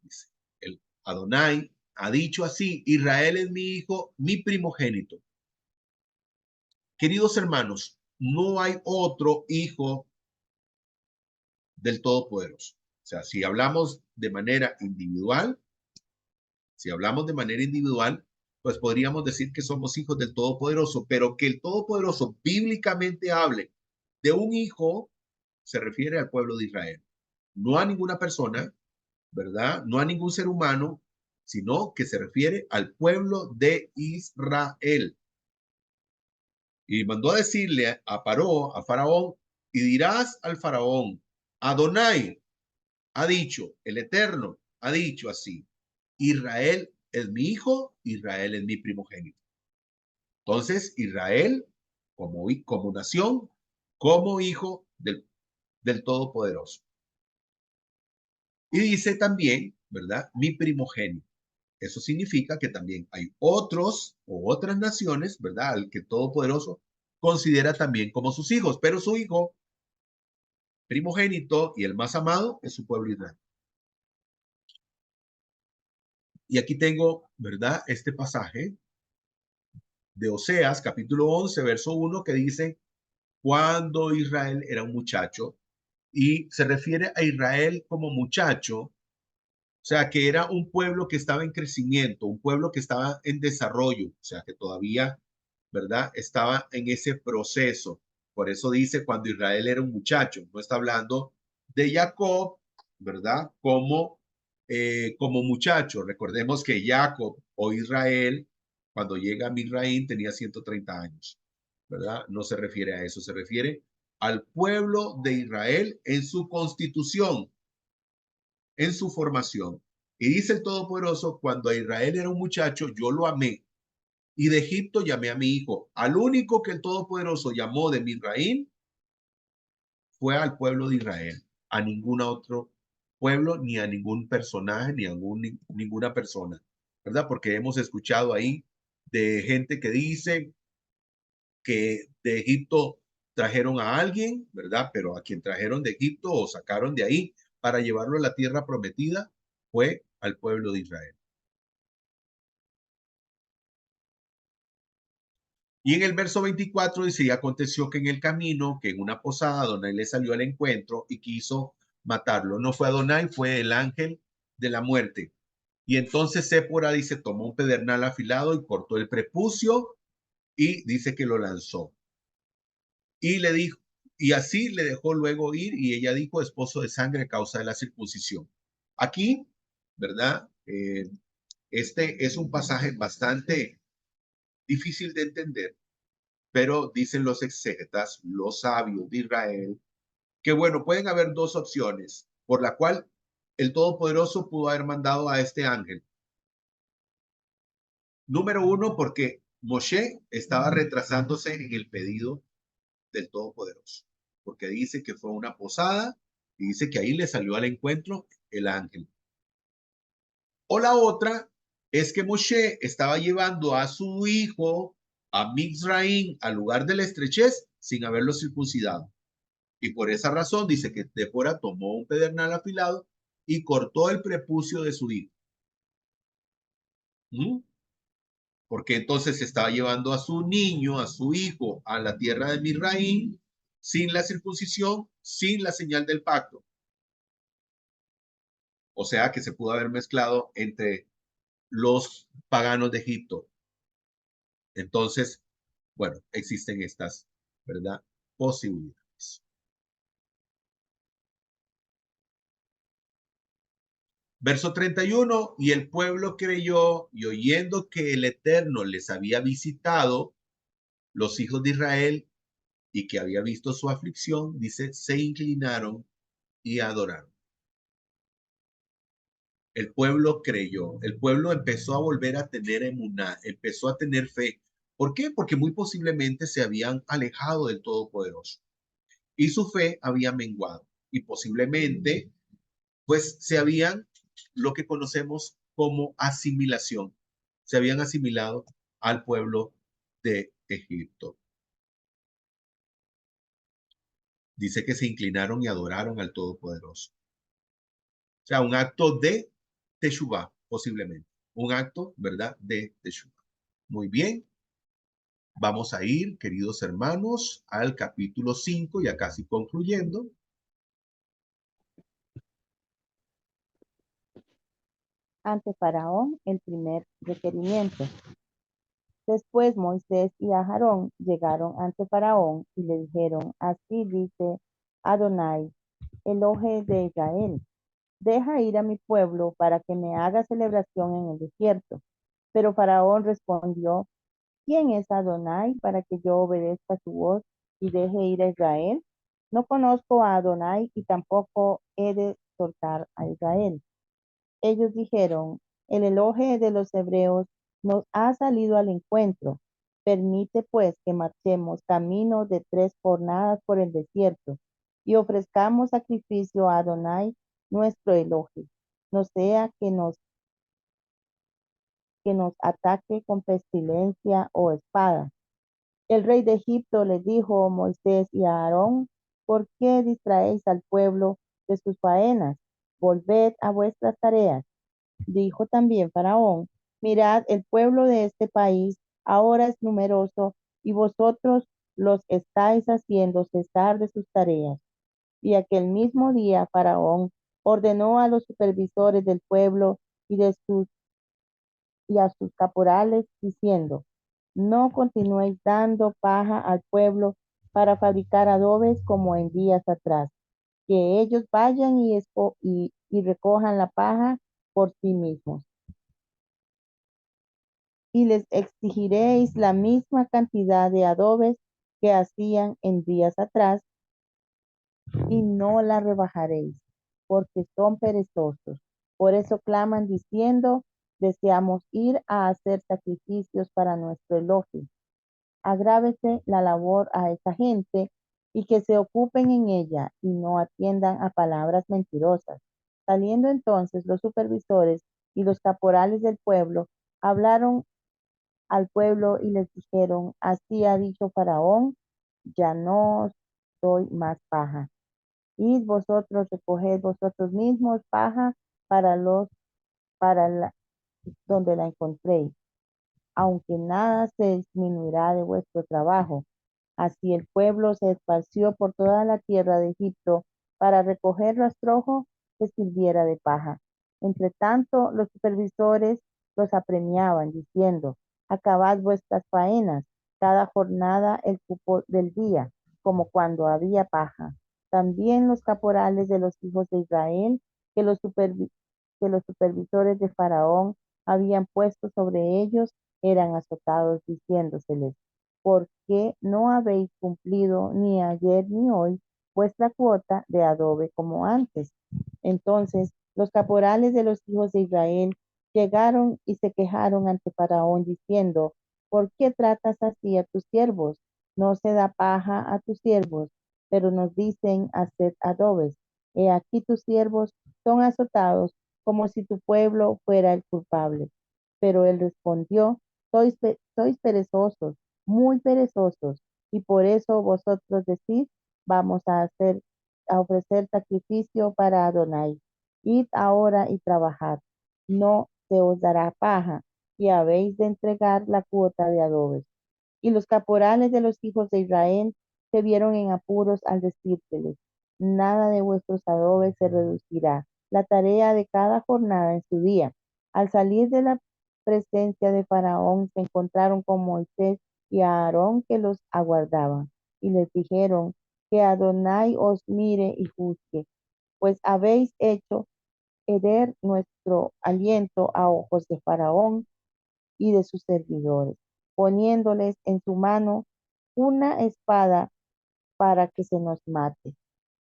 el Adonai, ha dicho así, Israel es mi hijo, mi primogénito. Queridos hermanos, no hay otro hijo del Todopoderoso. O sea, si hablamos de manera individual, pues podríamos decir que somos hijos del Todopoderoso, pero que el Todopoderoso bíblicamente hable de un hijo, se refiere al pueblo de Israel, no a ninguna persona, ¿verdad? No a ningún ser humano, sino que se refiere al pueblo de Israel. Y mandó a decirle a Paró, a Faraón, y dirás al Faraón, Adonai ha dicho, el Eterno ha dicho así, Israel es mi hijo, Israel es mi primogénito. Entonces, Israel, como nación, como hijo del Todopoderoso. Y dice también, ¿verdad? Mi primogénito. Eso significa que también hay otros o otras naciones, ¿verdad? Al que el Todopoderoso considera también como sus hijos, pero su hijo primogénito y el más amado es su pueblo Israel. Y aquí tengo, ¿verdad? Este pasaje de Oseas, capítulo 11, verso 1, que dice, cuando Israel era un muchacho, y se refiere a Israel como muchacho, o sea, que era un pueblo que estaba en crecimiento, un pueblo que estaba en desarrollo, o sea, que todavía, ¿verdad? Estaba en ese proceso. Por eso dice cuando Israel era un muchacho, no está hablando de Jacob, ¿verdad? Como muchacho. Recordemos que Jacob o Israel, cuando llega a Misraín, tenía 130 años, ¿verdad? No se refiere a eso, se refiere al pueblo de Israel en su constitución, en su formación. Y dice el Todopoderoso, cuando a Israel era un muchacho, yo lo amé. Y de Egipto llamé a mi hijo. Al único que el Todopoderoso llamó de Misraín fue al pueblo de Israel, a ningún otro pueblo, ni a ningún personaje, ni a ninguna persona, ¿verdad? Porque hemos escuchado ahí de gente que dice que de Egipto trajeron a alguien, ¿verdad? Pero a quien trajeron de Egipto o sacaron de ahí para llevarlo a la tierra prometida fue al pueblo de Israel. Y en el verso 24 dice, y aconteció que en el camino, que en una posada, Adonai le salió al encuentro y quiso matarlo. No fue Adonai, fue el ángel de la muerte. Y entonces Sépora dice, tomó un pedernal afilado y cortó el prepucio y dice que lo lanzó. Y le dijo, y así le dejó luego ir y ella dijo, esposo de sangre a causa de la circuncisión. Aquí, ¿verdad? Este es un pasaje bastante difícil de entender, pero dicen los exégetas, los sabios de Israel, que bueno, pueden haber dos opciones por la cual el Todopoderoso pudo haber mandado a este ángel. Número uno, porque Moshe estaba retrasándose en el pedido del Todopoderoso, porque dice que fue una posada y dice que ahí le salió al encuentro el ángel. O la otra es que Moshe estaba llevando a su hijo a Mizraim, al lugar de la estrechez, sin haberlo circuncidado. Y por esa razón dice que Débora tomó un pedernal afilado y cortó el prepucio de su hijo. ¿Mm? Porque entonces estaba llevando a su niño, a su hijo, a la tierra de Misraim, sin la circuncisión, sin la señal del pacto. O sea que se pudo haber mezclado entre los paganos de Egipto. Entonces, bueno, existen estas, ¿verdad? Posibilidades. Verso 31, y el pueblo creyó y oyendo que el Eterno les había visitado, los hijos de Israel, y que había visto su aflicción, dice, se inclinaron y adoraron. El pueblo creyó, el pueblo empezó a volver a tener emuná, empezó a tener fe. ¿Por qué? Porque muy posiblemente se habían alejado del Todopoderoso y su fe había menguado y posiblemente pues se habían lo que conocemos como asimilación, se habían asimilado al pueblo de Egipto. Dice que se inclinaron y adoraron al Todopoderoso. O sea, un acto de Teshuvah, posiblemente. Un acto, ¿verdad?, de Teshuvah. Muy bien. Vamos a ir, queridos hermanos, al capítulo 5, ya casi concluyendo. Ante Faraón, el primer requerimiento. Después Moisés y Aarón llegaron ante Faraón y le dijeron, así dice Adonai, Elohe de Israel, deja ir a mi pueblo para que me haga celebración en el desierto. Pero Faraón respondió, ¿quién es Adonai para que yo obedezca su voz y deje ir a Israel? No conozco a Adonai y tampoco he de soltar a Israel. Ellos dijeron, el Elohe de los hebreos nos ha salido al encuentro. Permite pues que marchemos camino de 3 jornadas por el desierto y ofrezcamos sacrificio a Adonai, nuestro Elohe. No sea que nos ataque con pestilencia o espada. El rey de Egipto les dijo a Moisés y a Aarón, ¿por qué distraéis al pueblo de sus faenas? Volved a vuestras tareas. Dijo también Faraón, mirad, el pueblo de este país ahora es numeroso y vosotros los estáis haciendo cesar de sus tareas. Y aquel mismo día Faraón ordenó a los supervisores del pueblo y a sus caporales, diciendo, no continuéis dando paja al pueblo para fabricar adobes como en días atrás, que ellos vayan y recojan la paja por sí mismos. Y les exigiréis la misma cantidad de adobes que hacían en días atrás, y no la rebajaréis, porque son perezosos. Por eso claman diciendo, deseamos ir a hacer sacrificios para nuestro elogio. Agrávese la labor a esa gente y que se ocupen en ella y no atiendan a palabras mentirosas. Saliendo entonces los supervisores y los caporales del pueblo, hablaron al pueblo y les dijeron, así ha dicho Faraón, ya no os doy más paja. Id vosotros, recoged vosotros mismos paja para la, donde la encontréis, aunque nada se disminuirá de vuestro trabajo. Así el pueblo se esparció por toda la tierra de Egipto para recoger rastrojo que sirviera de paja. Entre tanto, los supervisores los apremiaban, diciendo, acabad vuestras faenas, cada jornada el cupo del día, como cuando había paja. También los caporales de los hijos de Israel, que que los supervisores de Faraón habían puesto sobre ellos, eran azotados, diciéndoseles, ¿por qué no habéis cumplido ni ayer ni hoy vuestra cuota de adobe como antes? Entonces los caporales de los hijos de Israel llegaron y se quejaron ante Faraón diciendo, ¿por qué tratas así a tus siervos? No se da paja a tus siervos, pero nos dicen haced adobes. He aquí tus siervos son azotados como si tu pueblo fuera el culpable. Pero él respondió, sois perezosos, muy perezosos, y por eso vosotros decís, vamos a ofrecer sacrificio para Adonai. Id ahora y trabajad, no se os dará paja, y habéis de entregar la cuota de adobes. Y los caporales de los hijos de Israel se vieron en apuros al decírseles, nada de vuestros adobes se reducirá, la tarea de cada jornada en su día. Al salir de la presencia de Faraón, se encontraron con Moisés y a Aarón que los aguardaban, y les dijeron, que Adonai os mire y juzgue, pues habéis hecho ceder nuestro aliento a ojos de Faraón y de sus servidores, poniéndoles en su mano una espada para que se nos mate.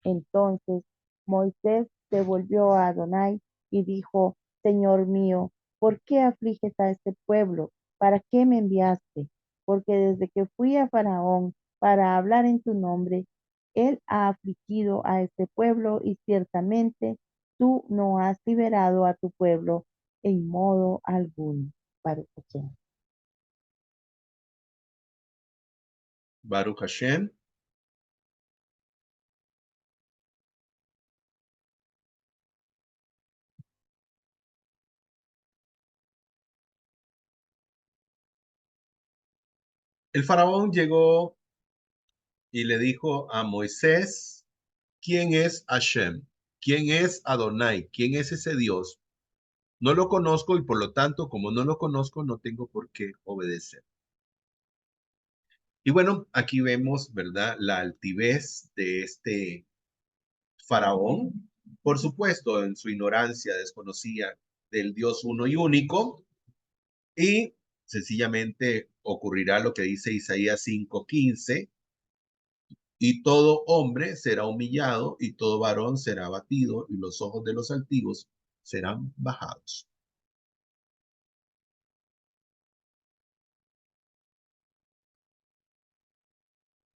Entonces Moisés se volvió a Adonai y dijo, Señor mío, ¿por qué afliges a este pueblo? ¿Para qué me enviaste? Porque desde que fui a Faraón para hablar en tu nombre, él ha afligido a este pueblo y ciertamente tú no has liberado a tu pueblo en modo alguno. Baruch Hashem. Baruch Hashem. El faraón llegó y le dijo a Moisés, ¿quién es Hashem? ¿Quién es Adonai? ¿Quién es ese Dios? No lo conozco y por lo tanto, como no lo conozco, no tengo por qué obedecer. Y bueno, aquí vemos, ¿verdad?, la altivez de este faraón. Por supuesto, en su ignorancia desconocía del Dios uno y único, y sencillamente ocurrirá lo que dice Isaías 5:15, y todo hombre será humillado y todo varón será abatido y los ojos de los altivos serán bajados.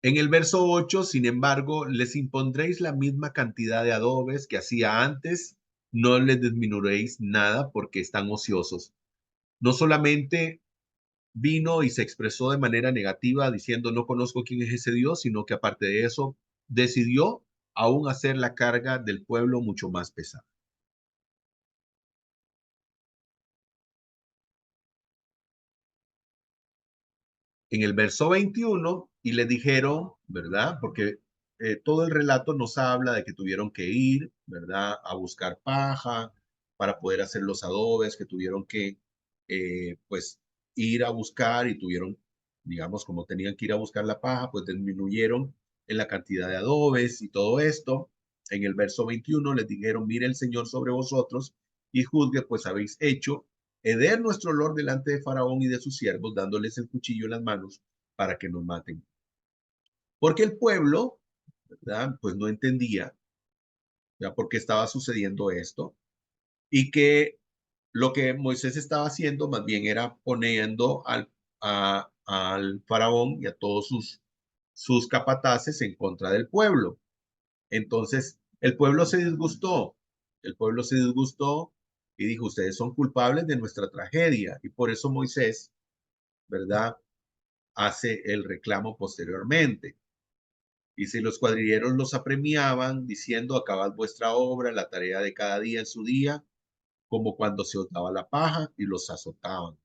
En el verso 8, sin embargo, les impondréis la misma cantidad de adobes que hacía antes, no les disminuiréis nada porque están ociosos. No solamente vino y se expresó de manera negativa diciendo no conozco quién es ese Dios, sino que aparte de eso decidió aún hacer la carga del pueblo mucho más pesada. En el verso 21, y le dijeron, ¿verdad? Porque todo el relato nos habla de que tuvieron que ir, ¿verdad? A buscar paja para poder hacer los adobes, que tuvieron que, pues, ir a buscar y tuvieron, digamos, como tenían que ir a buscar la paja, pues disminuyeron en la cantidad de adobes y todo esto. En el verso 21 les dijeron, mire el Señor sobre vosotros y juzgue, pues habéis hecho heder nuestro olor delante de Faraón y de sus siervos, dándoles el cuchillo en las manos para que nos maten. Porque el pueblo, ¿verdad?, pues no entendía ya por qué estaba sucediendo esto y que lo que Moisés estaba haciendo más bien era poniendo al faraón y a todos sus capataces en contra del pueblo. Entonces, el pueblo se disgustó y dijo, ustedes son culpables de nuestra tragedia. Y por eso Moisés, ¿verdad?, hace el reclamo posteriormente. Y si los cuadrilleros los apremiaban, diciendo, acabad vuestra obra, la tarea de cada día en su día, como cuando se os daba la paja, y los azotaban.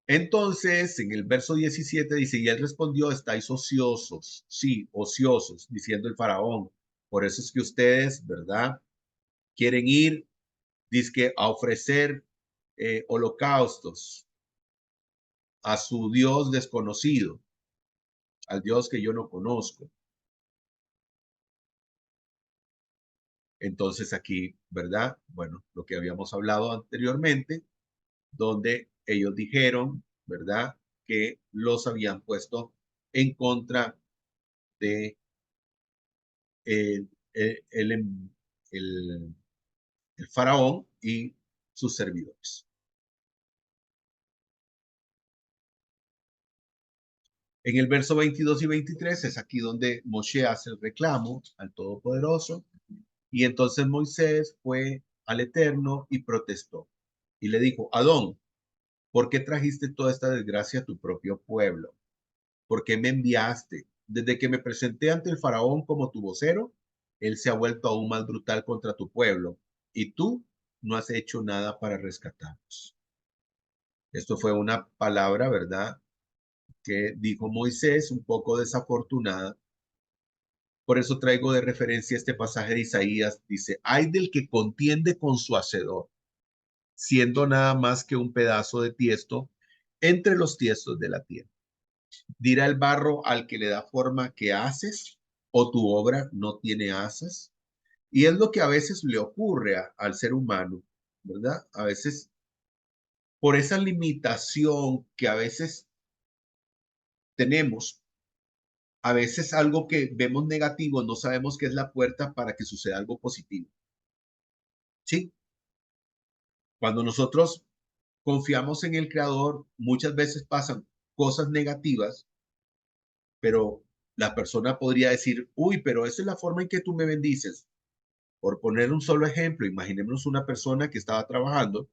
Entonces, en el verso 17 dice, y él respondió, estáis ociosos, sí, ociosos, diciendo el faraón. Por eso es que ustedes, ¿verdad?, quieren ir, dizque, a ofrecer holocaustos a su Dios desconocido, al Dios que yo no conozco. Entonces aquí, ¿verdad? Bueno, lo que habíamos hablado anteriormente, donde ellos dijeron, ¿verdad?, que los habían puesto en contra de el, el, el, el faraón y sus servidores. En el verso 22 y 23 es aquí donde Moshe hace el reclamo al Todopoderoso. Y entonces Moisés fue al Eterno y protestó. Y le dijo, Adón, ¿por qué trajiste toda esta desgracia a tu propio pueblo? ¿Por qué me enviaste? Desde que me presenté ante el faraón como tu vocero, él se ha vuelto aún más brutal contra tu pueblo. Y tú no has hecho nada para rescatarnos. Esto fue una palabra, ¿verdad?, que dijo Moisés, un poco desafortunada. Por eso traigo de referencia este pasaje de Isaías. Dice, ay del que contiende con su hacedor, siendo nada más que un pedazo de tiesto entre los tiestos de la tierra. Dirá el barro al que le da forma, ¿qué haces? ¿O tu obra no tiene asas? Y es lo que a veces le ocurre al ser humano, ¿verdad? A veces, por esa limitación que a veces tenemos, a veces algo que vemos negativo, no sabemos que es la puerta para que suceda algo positivo. ¿Sí? Cuando nosotros confiamos en el Creador, muchas veces pasan cosas negativas, pero la persona podría decir, uy, pero esa es la forma en que tú me bendices. Por poner un solo ejemplo, imaginemos una persona que estaba trabajando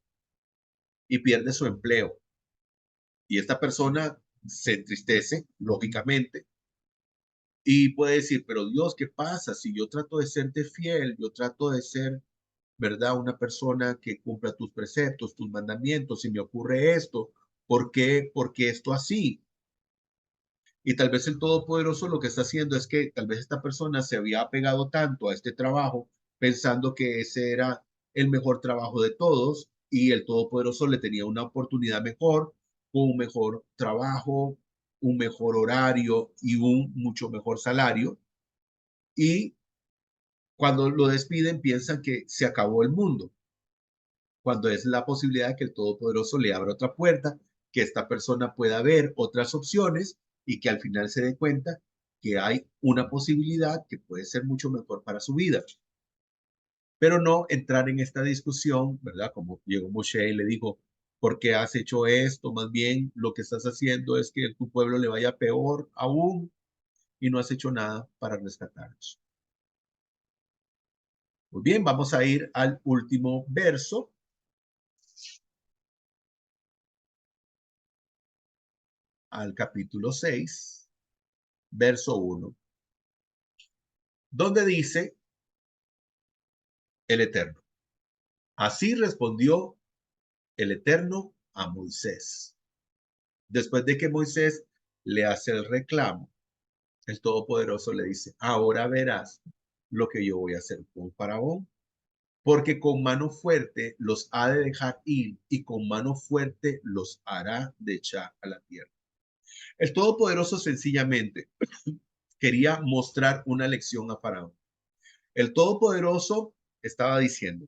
y pierde su empleo. Y esta persona se entristece, lógicamente, y puede decir, pero Dios, ¿qué pasa? Si yo trato de serte fiel, yo trato de ser, ¿verdad?, una persona que cumpla tus preceptos, tus mandamientos, si me ocurre esto, ¿por qué? Porque esto así. Y tal vez el Todopoderoso lo que está haciendo es que tal vez esta persona se había apegado tanto a este trabajo, pensando que ese era el mejor trabajo de todos, y el Todopoderoso le tenía una oportunidad mejor, con un mejor trabajo, un mejor horario y un mucho mejor salario. Y cuando lo despiden piensan que se acabó el mundo, cuando es la posibilidad de que el Todopoderoso le abra otra puerta, que esta persona pueda ver otras opciones y que al final se dé cuenta que hay una posibilidad que puede ser mucho mejor para su vida. Pero no entrar en esta discusión, ¿verdad? Como llegó Moshe y le dijo, ¿por qué has hecho esto? Más bien lo que estás haciendo es que tu pueblo le vaya peor aún y no has hecho nada para rescatarlos. Muy bien, vamos a ir al último verso. Al capítulo 6, verso 1, donde dice el Eterno. Así respondió el Eterno a Moisés. Después de que Moisés le hace el reclamo, el Todopoderoso le dice, ahora verás lo que yo voy a hacer con Faraón, porque con mano fuerte los ha de dejar ir y con mano fuerte los hará de echar a la tierra. El Todopoderoso sencillamente quería mostrar una lección a Faraón. El Todopoderoso estaba diciendo,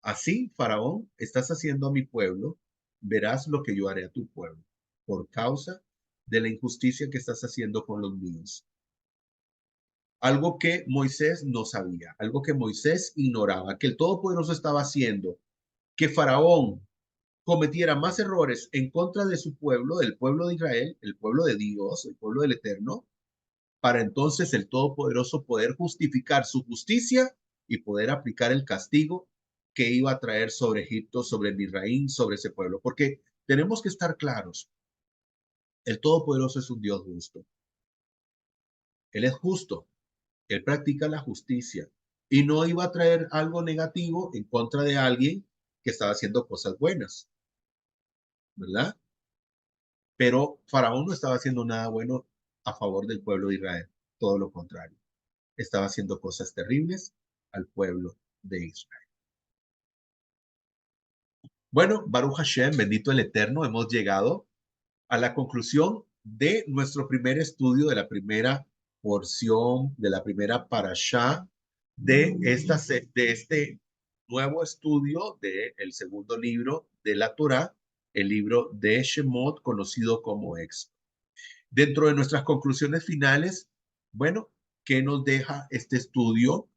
así, Faraón, estás haciendo a mi pueblo, verás lo que yo haré a tu pueblo, por causa de la injusticia que estás haciendo con los míos. Algo que Moisés no sabía, algo que Moisés ignoraba, que el Todopoderoso estaba haciendo, que Faraón cometiera más errores en contra de su pueblo, del pueblo de Israel, el pueblo de Dios, el pueblo del Eterno, para entonces el Todopoderoso poder justificar su justicia y poder aplicar el castigo que iba a traer sobre Egipto, sobre Misraín, sobre ese pueblo. Porque tenemos que estar claros, el Todopoderoso es un Dios justo. Él es justo, Él practica la justicia y no iba a traer algo negativo en contra de alguien que estaba haciendo cosas buenas, ¿verdad? Pero Faraón no estaba haciendo nada bueno a favor del pueblo de Israel, todo lo contrario. Estaba haciendo cosas terribles al pueblo de Israel. Bueno, Baruch Hashem, bendito el Eterno, hemos llegado a la conclusión de nuestro primer estudio, de la primera porción, de la primera parashá de este nuevo estudio del segundo libro de la Torá, el libro de Shemot, conocido como Éxodo. Dentro de nuestras conclusiones finales, bueno, ¿qué nos deja este estudio?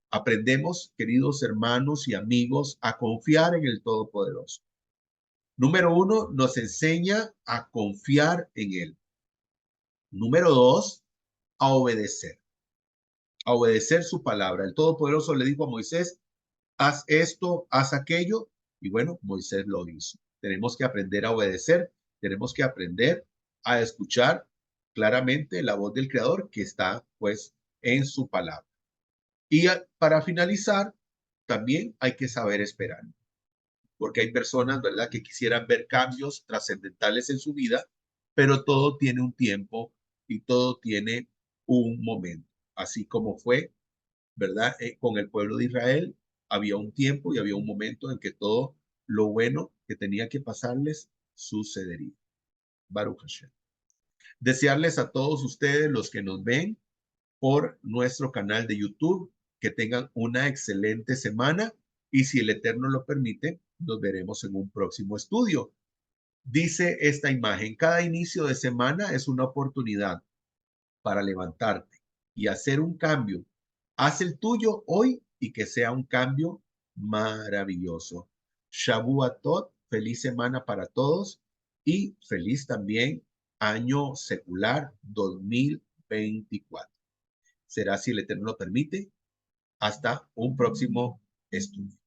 Aprendemos, queridos hermanos y amigos, a confiar en el Todopoderoso. Número 1, nos enseña a confiar en Él. Número 2, a obedecer su palabra. El Todopoderoso le dijo a Moisés, haz esto, haz aquello, y bueno, Moisés lo hizo. Tenemos que aprender a obedecer, tenemos que aprender a escuchar claramente la voz del Creador que está pues en su palabra. Y para finalizar, también hay que saber esperar, porque hay personas, ¿verdad?, que quisieran ver cambios trascendentales en su vida, pero todo tiene un tiempo y todo tiene un momento, así como fue, ¿verdad? Con el pueblo de Israel había un tiempo y había un momento en que todo lo bueno que tenía que pasarles sucedería. Baruch Hashem. Desearles a todos ustedes, los que nos ven por nuestro canal de YouTube, que tengan una excelente semana y si el Eterno lo permite, nos veremos en un próximo estudio. Dice esta imagen, cada inicio de semana es una oportunidad para levantarte y hacer un cambio. Haz el tuyo hoy y que sea un cambio maravilloso. Shavuot, feliz semana para todos y feliz también año secular 2024. Será si el Eterno lo permite. Hasta un próximo estudio.